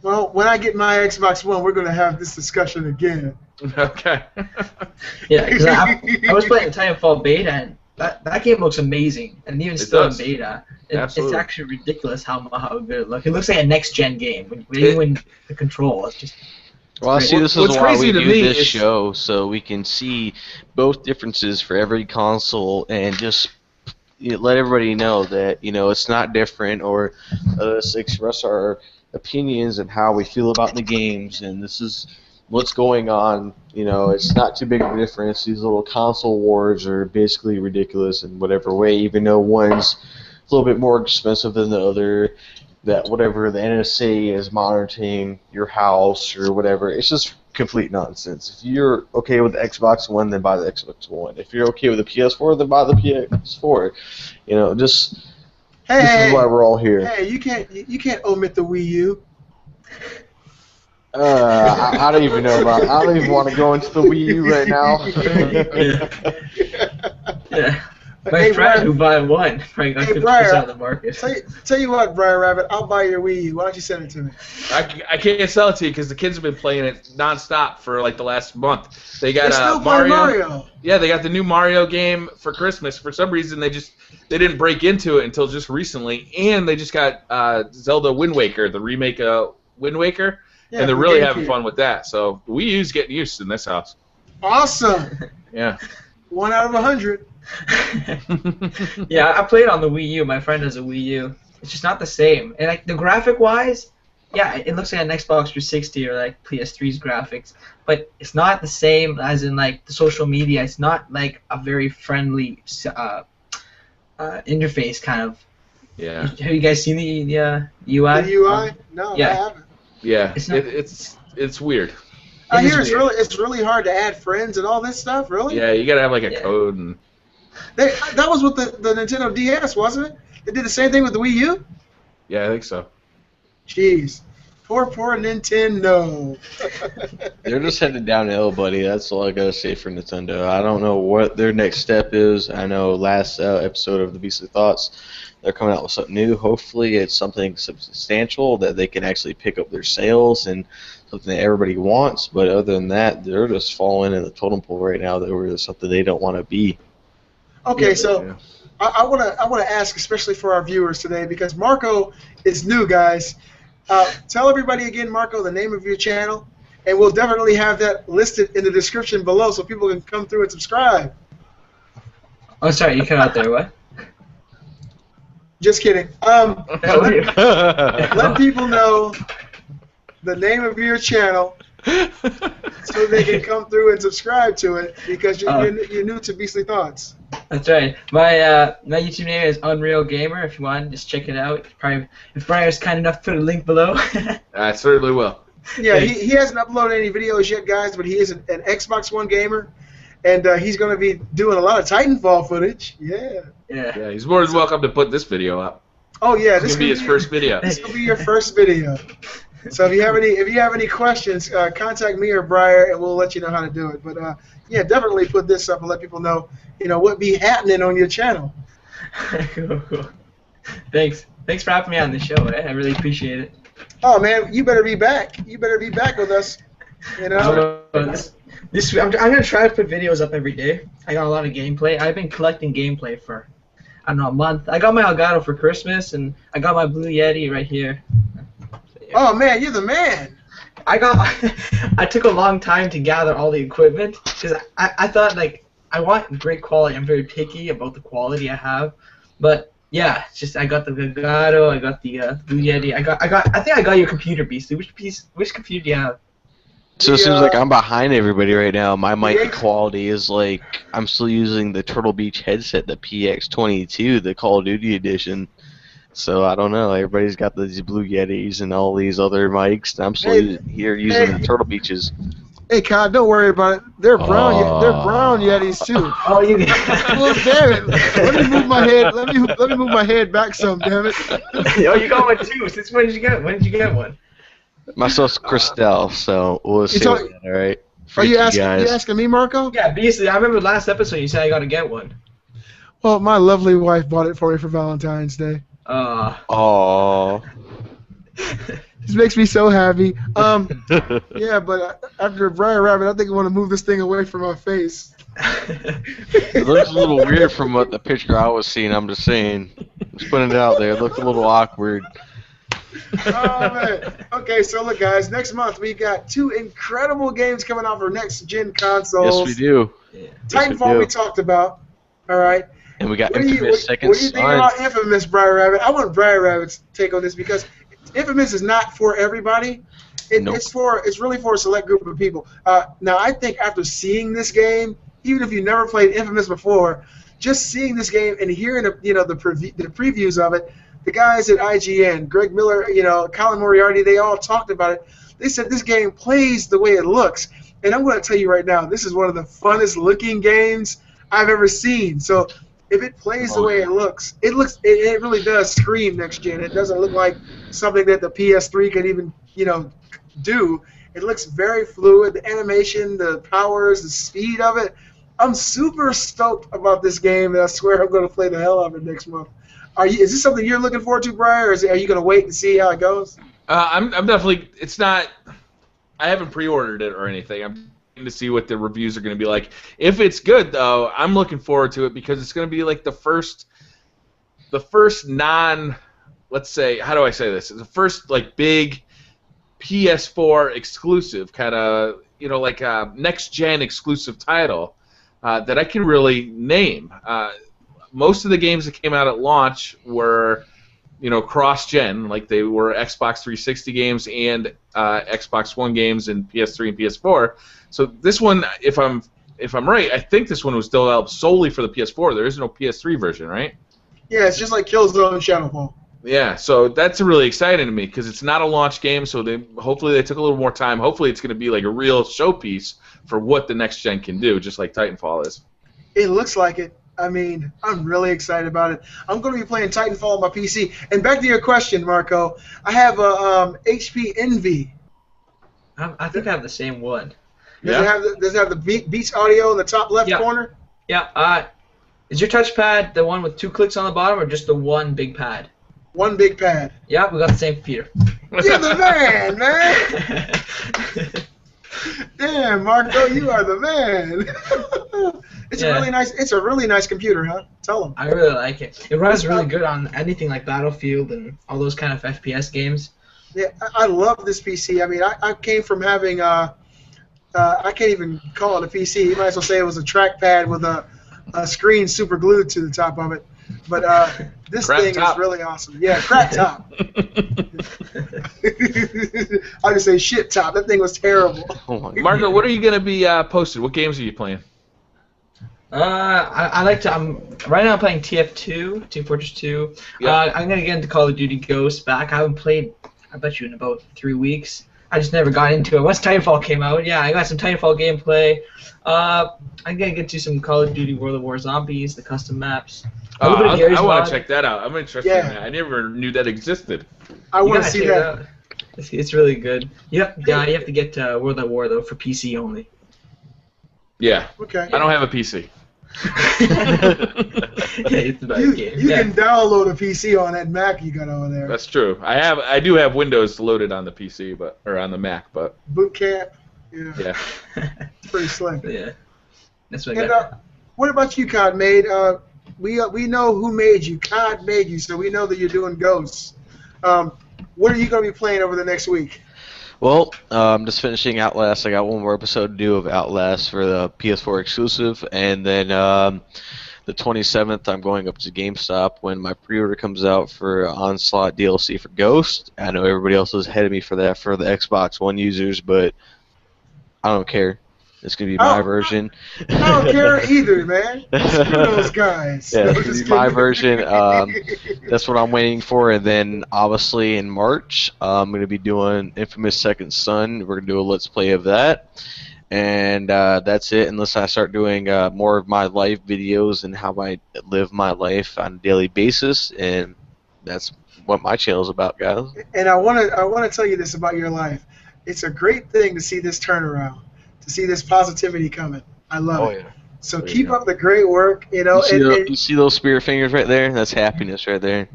Well, when I get my Xbox One, we're going to have this discussion again. Okay. Yeah, because I was playing Titanfall beta, and that game looks amazing, and even still in beta, it's actually ridiculous how good it looks. It looks like a next-gen game. When the control, it's just. Well, I see. This is why we do this show, so we can see both differences for every console, and just let everybody know that it's not different, or let's express our opinions and how we feel about the games, and this is what's going on. It's not too big of a difference. These little console wars are basically ridiculous in whatever way, even though one's a little bit more expensive than the other, that whatever the NSA is monitoring your house or whatever. It's just complete nonsense. If you're okay with the Xbox One, then buy the Xbox One. If you're okay with the PS4, then buy the PS4. This is why we're all here. Hey, you can't omit the Wii U. I don't even know about. I don't even want to go into the Wii U right now. Yeah. My friend who bought one probably got 50% of the market. Tell you what, BriarRabbit, I'll buy your Wii U. Why don't you send it to me? I can't sell it to you because the kids have been playing it nonstop for like the last month. They got still Mario. Yeah, they got the new Mario game for Christmas. For some reason, they didn't break into it until just recently, and they just got Zelda Wind Waker, the remake of Wind Waker. Yeah, and they're really having fun with that. So the Wii U's getting used in this house. Awesome. Yeah. 1 out of 100. Yeah, I played on the Wii U. My friend has a Wii U. It's just not the same. And like the graphic-wise, yeah, it looks like an Xbox 360 or like PS3's graphics, but it's not the same as in like the social media. It's not like a very friendly interface kind of. Yeah. Have you guys seen the UI? The UI? No, yeah. I haven't. Yeah, it's weird. I hear it's really hard to add friends and all this stuff. Really? Yeah, you gotta have like a code and. That was with the Nintendo DS, wasn't it? They did the same thing with the Wii U. Yeah, I think so. Jeez, poor Nintendo. They're just headed downhill, buddy. That's all I gotta say for Nintendo. I don't know what their next step is. I know last episode of the Beastly Thoughts, they're coming out with something new. Hopefully, it's something substantial that they can actually pick up their sales and something that everybody wants. But other than that, they're just falling in the totem pole right now. They're something they don't want to be. Okay, so I want to ask, especially for our viewers today, because Marco is new, guys. Tell everybody again, Marco, the name of your channel, and we'll definitely have that listed in the description below so people can come through and subscribe. Oh, sorry, you cut out there. What? Just kidding. Let people know the name of your channel so they can come through and subscribe to it, because you're new to Beastly Thoughts. That's right. My YouTube name is Unreal Gamer. If you want, just check it out. If Briar's kind enough to put a link below. I certainly will. Yeah, he hasn't uploaded any videos yet, guys, but he is an Xbox One gamer, and he's going to be doing a lot of Titanfall footage. Yeah. Yeah, he's more than welcome to put this video up. Oh yeah, this will be his first video. This will be your first video. So if you have any questions, contact me or Briar, and we'll let you know how to do it. But yeah, definitely put this up and let people know, what be happening on your channel. Cool. Thanks for having me on the show. I really appreciate it. Oh man, you better be back. You better be back with us. I'm gonna try to put videos up every day. I got a lot of gameplay. I've been collecting gameplay for, I don't know, a month. I got my Elgato for Christmas, and I got my Blue Yeti right here. So, yeah. Oh man, you're the man. I took a long time to gather all the equipment because I thought I want great quality. I'm very picky about the quality I have, but yeah, it's just I got the Elgato, I got the Blue Yeti, I think I got your computer, Beastly. Which computer do you have? So it seems like I'm behind everybody right now. My mic quality is I'm still using the Turtle Beach headset, the PX22, the Call of Duty edition. So I don't know. Everybody's got these Blue Yetis and all these other mics. And I'm still using the Turtle Beaches. Hey, Kyle, don't worry about it. They're brown. They're brown Yetis too. Oh, you. Well, damn it! Let me move my head. Let me move my head back some. Damn it! Oh, you got one too. Since when did you get? When did you get one? My stuff's Christelle, so we'll see. All right. Are you asking me, Marco? Yeah, Beastly. I remember last episode you said I got to get one. Well, my lovely wife bought it for me for Valentine's Day. Aww. This makes me so happy. Yeah, but after BriarRabbit, I think I want to move this thing away from my face. It looks a little weird from what the picture I was seeing. I'm just saying. Just putting it out there. It looked a little awkward. Oh man. Okay, so look, guys. Next month we got 2 incredible games coming out for next-gen consoles. Yes, we do. Titanfall we talked about. All right. And we got Infamous Second Son. What do you think about Infamous, BriarRabbit? I want BriarRabbit's take on this because Infamous is not for everybody. It's really for a select group of people. Now, I think after seeing this game, even if you never played Infamous before, just seeing this game and hearing the previews of it, the guys at IGN, Greg Miller, Colin Moriarty, they all talked about it. They said this game plays the way it looks, and I'm going to tell you right now, this is one of the funnest looking games I've ever seen. So if it plays the way it looks, it really does scream next gen. It doesn't look like something that the PS3 could even, do. It looks very fluid. The animation, the powers, the speed of it. I'm super stoked about this game, and I swear I'm going to play the hell out of it next month. Is this something you're looking forward to, Briar, or are you going to wait and see how it goes? I'm definitely. It's not. I haven't pre-ordered it or anything. I'm to see what the reviews are going to be like. If it's good, though, I'm looking forward to it because it's going to be like the first non. Let's say, how do I say this? It's the first big PS4 exclusive kind of like a next-gen exclusive title that I can really name. Most of the games that came out at launch were, cross-gen, like they were Xbox 360 games and Xbox One games and PS3 and PS4. So this one, if I'm right, I think this one was developed solely for the PS4. There is no PS3 version, right? Yeah, it's just like Killzone and Shadowfall. Yeah, so that's really exciting to me because it's not a launch game. So hopefully they took a little more time. Hopefully it's going to be like a real showpiece for what the next gen can do, just like Titanfall is. It looks like it. I mean, I'm really excited about it. I'm going to be playing Titanfall on my PC. And back to your question, Marco, I have a HP Envy. I think I have the same one. Does it have the Beats audio in the top left corner? Yeah. Is your touchpad the one with 2 clicks on the bottom or just the one big pad? One big pad. Yeah, we got the same computer. You're the man! Damn, Marco, you are the man. It's a really nice computer, huh? Tell them. I really like it. It runs really good on anything like Battlefield and all those kind of FPS games. Yeah, I love this PC. I mean, I came from having I can't even call it a PC. You might as well say it was a trackpad with a screen super glued to the top of it. But this thing is really awesome. Yeah, crap top. I just say shit top. That thing was terrible. Marco, what are you gonna be posting? What games are you playing? I like to. Right now I'm playing TF2, Team Fortress 2. Yep. I'm gonna get into Call of Duty Ghosts back. I haven't played. I bet you in about 3 weeks. I just never got into it. Once Titanfall came out, I got some Titanfall gameplay. I'm gonna get to some Call of Duty World of War Zombies, the custom maps. I want to check that out. I'm interested in that. I never knew that existed. I want to see that. It's really good. Yep. Yeah, you have to get World at War though for PC only. Yeah. Okay. I don't have a PC. It's a bad game. You can download a PC on that Mac you got over there. That's true. I do have Windows loaded on the PC, or on the Mac, but Boot camp. yeah. It's pretty slick. Yeah. That's what I And got. what about you, COD Made? We know who made you. COD made you, so we know that you're doing Ghosts. What are you going to be playing over the next week? Well, I'm just finishing Outlast. I got one more episode to do of Outlast for the PS4 exclusive, and then the 27th I'm going up to GameStop when my pre-order comes out for Onslaught DLC for Ghost. I know everybody else is ahead of me for that for the Xbox One users, but I don't care. It's going to be my version. I don't care either, man. Screw those guys. Yeah, No, it's going to just be my kidding. version. That's what I'm waiting for. And then, obviously, in March, I'm going to be doing Infamous Second Son. We're going to do a Let's Play of that. And that's it, unless I start doing more of my life videos and how I live my life on a daily basis. And that's what my channel is about, guys. And I want to tell you this about your life. It's a great thing to see this turnaround, to see this positivity coming. I love it. Yeah. So There you keep go. up the great work. You know, You see those spirit fingers right there? That's happiness right there.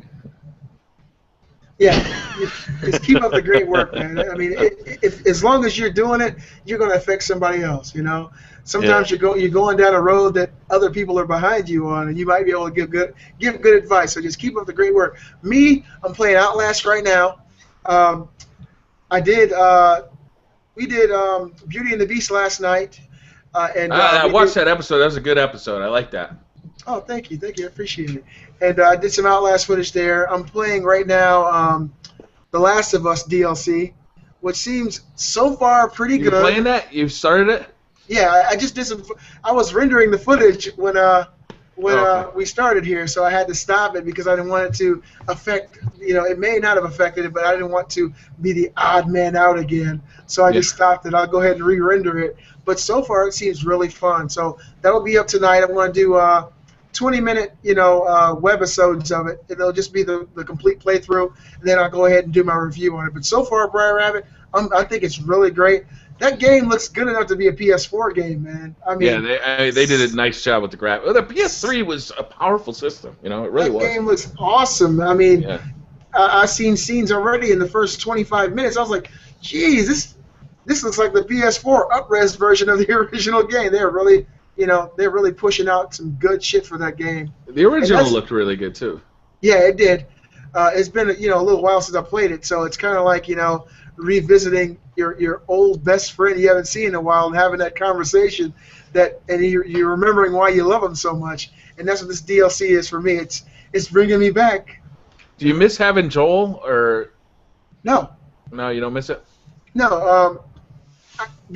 yeah, just keep up the great work, man. I mean, if as long as you're doing it, you're going to affect somebody else. You know, sometimes you're going down a road that other people are behind you on, and you might be able to give good advice. So just keep up the great work. Me, I'm playing Outlast right now. We did Beauty and the Beast last night, and I watched that episode. That was a good episode. I like that. Oh, thank you, I appreciate it. And I did some Outlast footage there. I'm playing right now The Last of Us DLC, which seems so far pretty You good. playing that? You started it? Yeah, I just did some. I was rendering the footage when we started here, so I had to stop it because I didn't want it to affect. You know, it may not have affected it, but I didn't want to be the odd man out again. So I just stopped it. I'll go ahead and re-render it. But so far, it seems really fun. So that'll be up tonight. I'm going to do 20-minute, webisodes of it. It'll just be the complete playthrough, and then I'll go ahead and do my review on it. But so far, BriarRabbit, I think it's really great. That game looks good enough to be a PS4 game, man. I mean, yeah, they did a nice job with the graphics. Well, the PS3 was a powerful system. You know, it really was. That game looks awesome. I mean, I've seen scenes already in the first 25 minutes. I was like, geez, this looks like the PS4 up-res version of the original game. They're really pushing out some good shit for that game. The original looked really good too. Yeah, it did. It's been a little while since I played it, so it's kind of like revisiting your old best friend you haven't seen in a while and having that conversation and you're remembering why you love him so much. And that's what this DLC is for me. It's bringing me back. Do you miss having Joel or? No. No, you don't miss it. No.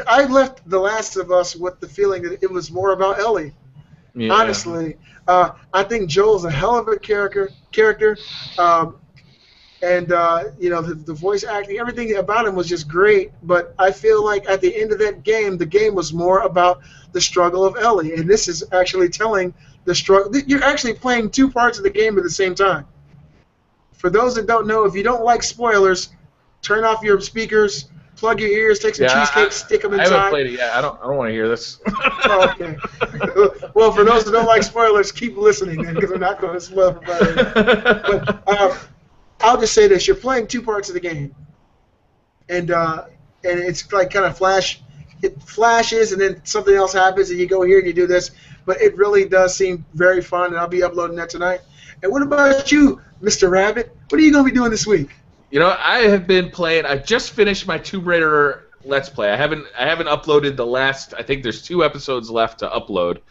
I left The Last of Us with the feeling that it was more about Ellie. Yeah. Honestly, I think Joel's a hell of a character. And the voice acting, everything about him was just great. But I feel like at the end of that game, the game was more about the struggle of Ellie, and this is actually telling the struggle. You're actually playing two parts of the game at the same time. For those that don't know, if you don't like spoilers, turn off your speakers, plug your ears, take some cheesecake, stick them in time. I haven't played it yet. I don't want to hear this. Oh, okay. Well, for those that don't like spoilers, keep listening then, because I'm not going to spoil for everybody. But I'll just say this: you're playing two parts of the game, and it's like kind of it flashes, and then something else happens, and you go here and you do this. But it really does seem very fun, and I'll be uploading that tonight. And what about you, Mr. Rabbit? What are you going to be doing this week? You know, I have been playing. I just finished my Tomb Raider Let's Play. I haven't uploaded the last. I think there's 2 episodes left to upload.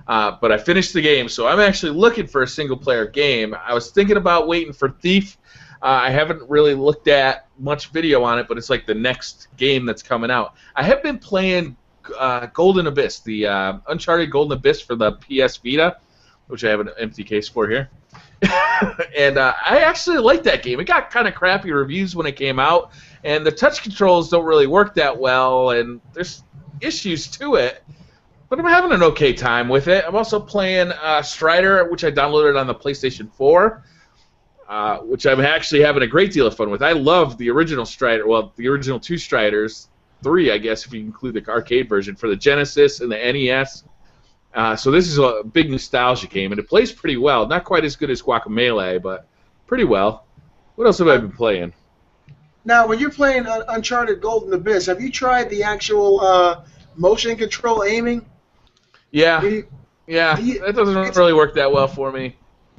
But I finished the game, so I'm actually looking for a single-player game. I was thinking about waiting for Thief. I haven't really looked at much video on it, but it's like the next game that's coming out. I have been playing Golden Abyss, the Uncharted Golden Abyss for the PS Vita, which I have an empty case for here. And I actually like that game. It got kind of crappy reviews when it came out, and the touch controls don't really work that well, and there's issues to it. But I'm having an okay time with it. I'm also playing Strider, which I downloaded on the PlayStation 4. which I'm actually having a great deal of fun with. I love the original Strider, well, the original 2 Striders, 3, I guess, if you include the arcade version, for the Genesis and the NES. So this is a big nostalgia game, and it plays pretty well. Not quite as good as Guacamelee, but pretty well. What else have I been playing? Now, when you're playing Uncharted Golden Abyss, have you tried the actual motion control aiming? Yeah, that doesn't really work that well for me.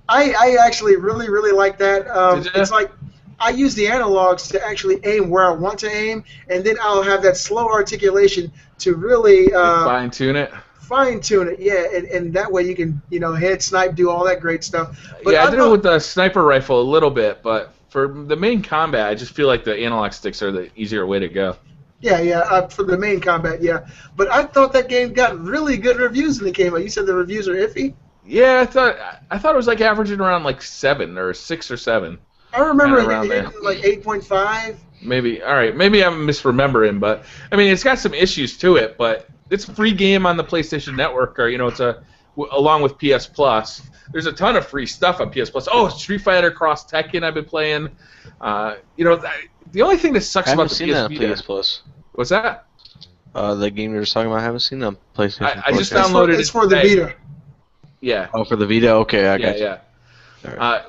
I actually really like that. It's like I use the analogs to actually aim where I want to aim, and then I'll have that slow articulation to really fine-tune it. Fine-tune it, yeah, and that way you can, head snipe, do all that great stuff. But yeah, I did it with the sniper rifle a little bit, but for the main combat, I just feel like the analog sticks are the easier way to go. Yeah, for the main combat, yeah. But I thought that game got really good reviews when it came out. You said the reviews are iffy? Yeah, I thought it was like averaging around like 7 or 6 or 7. I remember it like 8.5. Maybe, all right, maybe I'm misremembering, but I mean, it's got some issues to it, but it's a free game on the PlayStation Network, or it's along with PS Plus. There's a ton of free stuff on PS Plus. Oh, Street Fighter Cross Tekken I've been playing. The only thing that sucks about the PS Vita. PS Plus. What's that? The game you were talking about, I haven't seen on PlayStation. I just downloaded it. It's for the Vita. Yeah. Oh, for the Vita? Okay, I got you. Yeah. Right.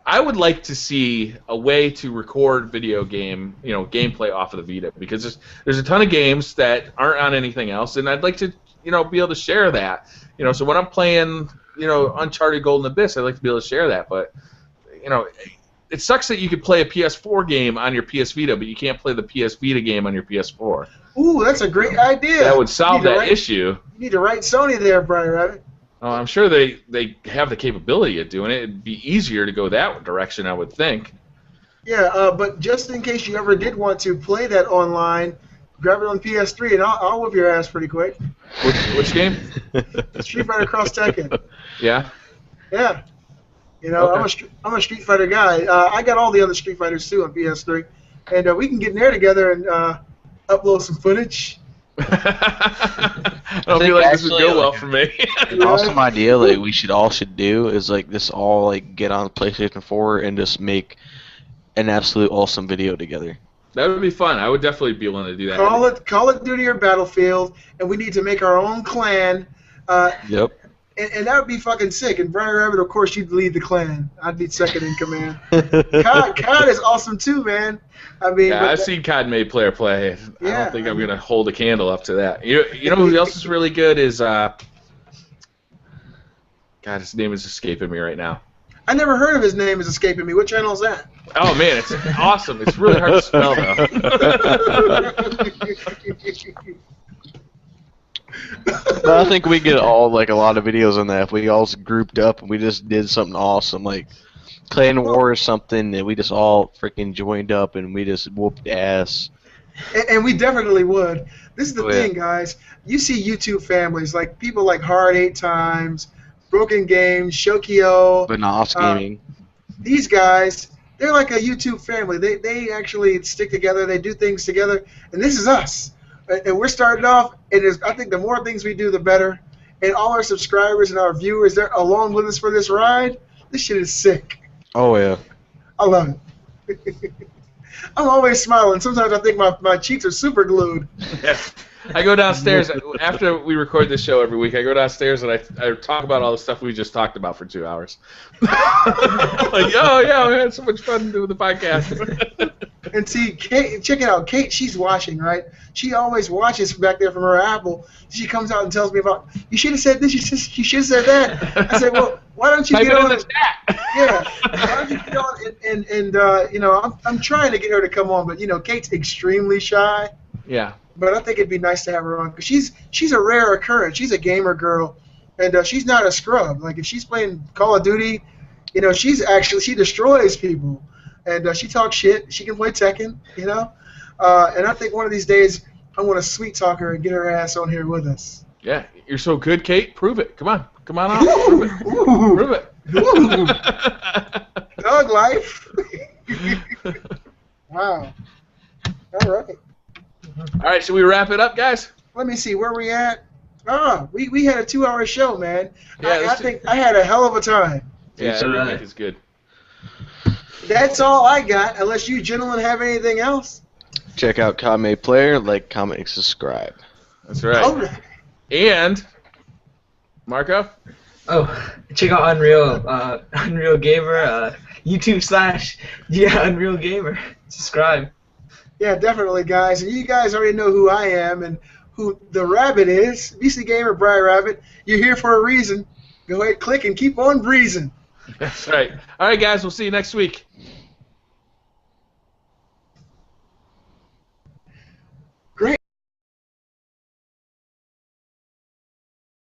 I would like to see a way to record video game, gameplay off of the Vita, because there's a ton of games that aren't on anything else, and I'd like to, be able to share that. So when I'm playing, Uncharted Golden Abyss, I'd like to be able to share that, but, it sucks that you could play a PS4 game on your PS Vita, but you can't play the PS Vita game on your PS4. Ooh, that's a great idea. That would solve that issue. You need to write Sony there, BriarRabbit. Oh, I'm sure they have the capability of doing it. It'd be easier to go that direction, I would think. Yeah, but just in case you ever did want to play that online, grab it on PS3, and I'll whip your ass pretty quick. Which game? Street Fighter Cross Tekken. Yeah? Yeah. Okay. I'm a Street Fighter guy. I got all the other Street Fighters too on PS3, and we can get in there together and upload some footage. I don't feel like this would go well for me. An awesome idea we should do is this all get on PlayStation 4 and just make an absolute awesome video together. That would be fun. I would definitely be willing to do that. Call it Duty or Battlefield, and we need to make our own clan. Yep. And that would be fucking sick. And BriarRabbit, of course, you'd lead the clan. I'd be second in command. COD is awesome too, man. I mean, yeah, I've seen COD made player play. I don't think I'm gonna hold a candle up to that. You know who else is really good is God, his name is escaping me right now. I never heard of his name is escaping me. What channel is that? Oh man, it's awesome. It's really hard to spell though. I think we get all a lot of videos on that if we all grouped up and we just did something awesome, like Clan War or something, and we just all freaking joined up and we just whooped ass. And we definitely would. This is the thing, guys. You see YouTube families like people like Hard 8 Times, Broken Games, Shokio, Benos Gaming. These guys, they're like a YouTube family. They actually stick together. They do things together, and this is us. And we're starting off, and I think the more things we do, the better. And all our subscribers and our viewers, they're along with us for this ride. This shit is sick. Oh, yeah. I love it. I'm always smiling. Sometimes I think my cheeks are super glued. Yeah. I go downstairs, after we record this show every week, I go downstairs and I talk about all the stuff we just talked about for 2 hours. Oh, yeah, we had so much fun doing the podcast. And see, Kate, check it out. Kate, she's watching, right? She always watches back there from her Apple. She comes out and tells me about, you should have said this, you should have said that. I said, well, why don't you get on Yeah, why don't you get on and I'm trying to get her to come on, but, Kate's extremely shy. Yeah. But I think it'd be nice to have her on, because she's a rare occurrence. She's a gamer girl, and she's not a scrub. Like, if she's playing Call of Duty, she destroys people. And she talks shit. She can play Tekken, And I think one of these days I'm going to sweet talk her and get her ass on here with us. Yeah, you're so good, Kate. Prove it. Come on out. Prove it. Prove it. Ooh. Dog life. Wow. All right. All right, should we wrap it up, guys? Let me see, where we at? We had a 2-hour show, man. Yeah, I think I had a hell of a time. Yeah, every week is good. That's all I got, unless you gentlemen have anything else. Check out COD Player, like, comment, and subscribe. That's right. All right. And Marco? Oh, check out Unreal Gamer, YouTube/Unreal Gamer. Subscribe. Yeah, definitely, guys. And you guys already know who I am and who the rabbit is. BC Gamer, BriarRabbit. You're here for a reason. Go ahead, click, and keep on breezing. That's right. All right, guys. We'll see you next week.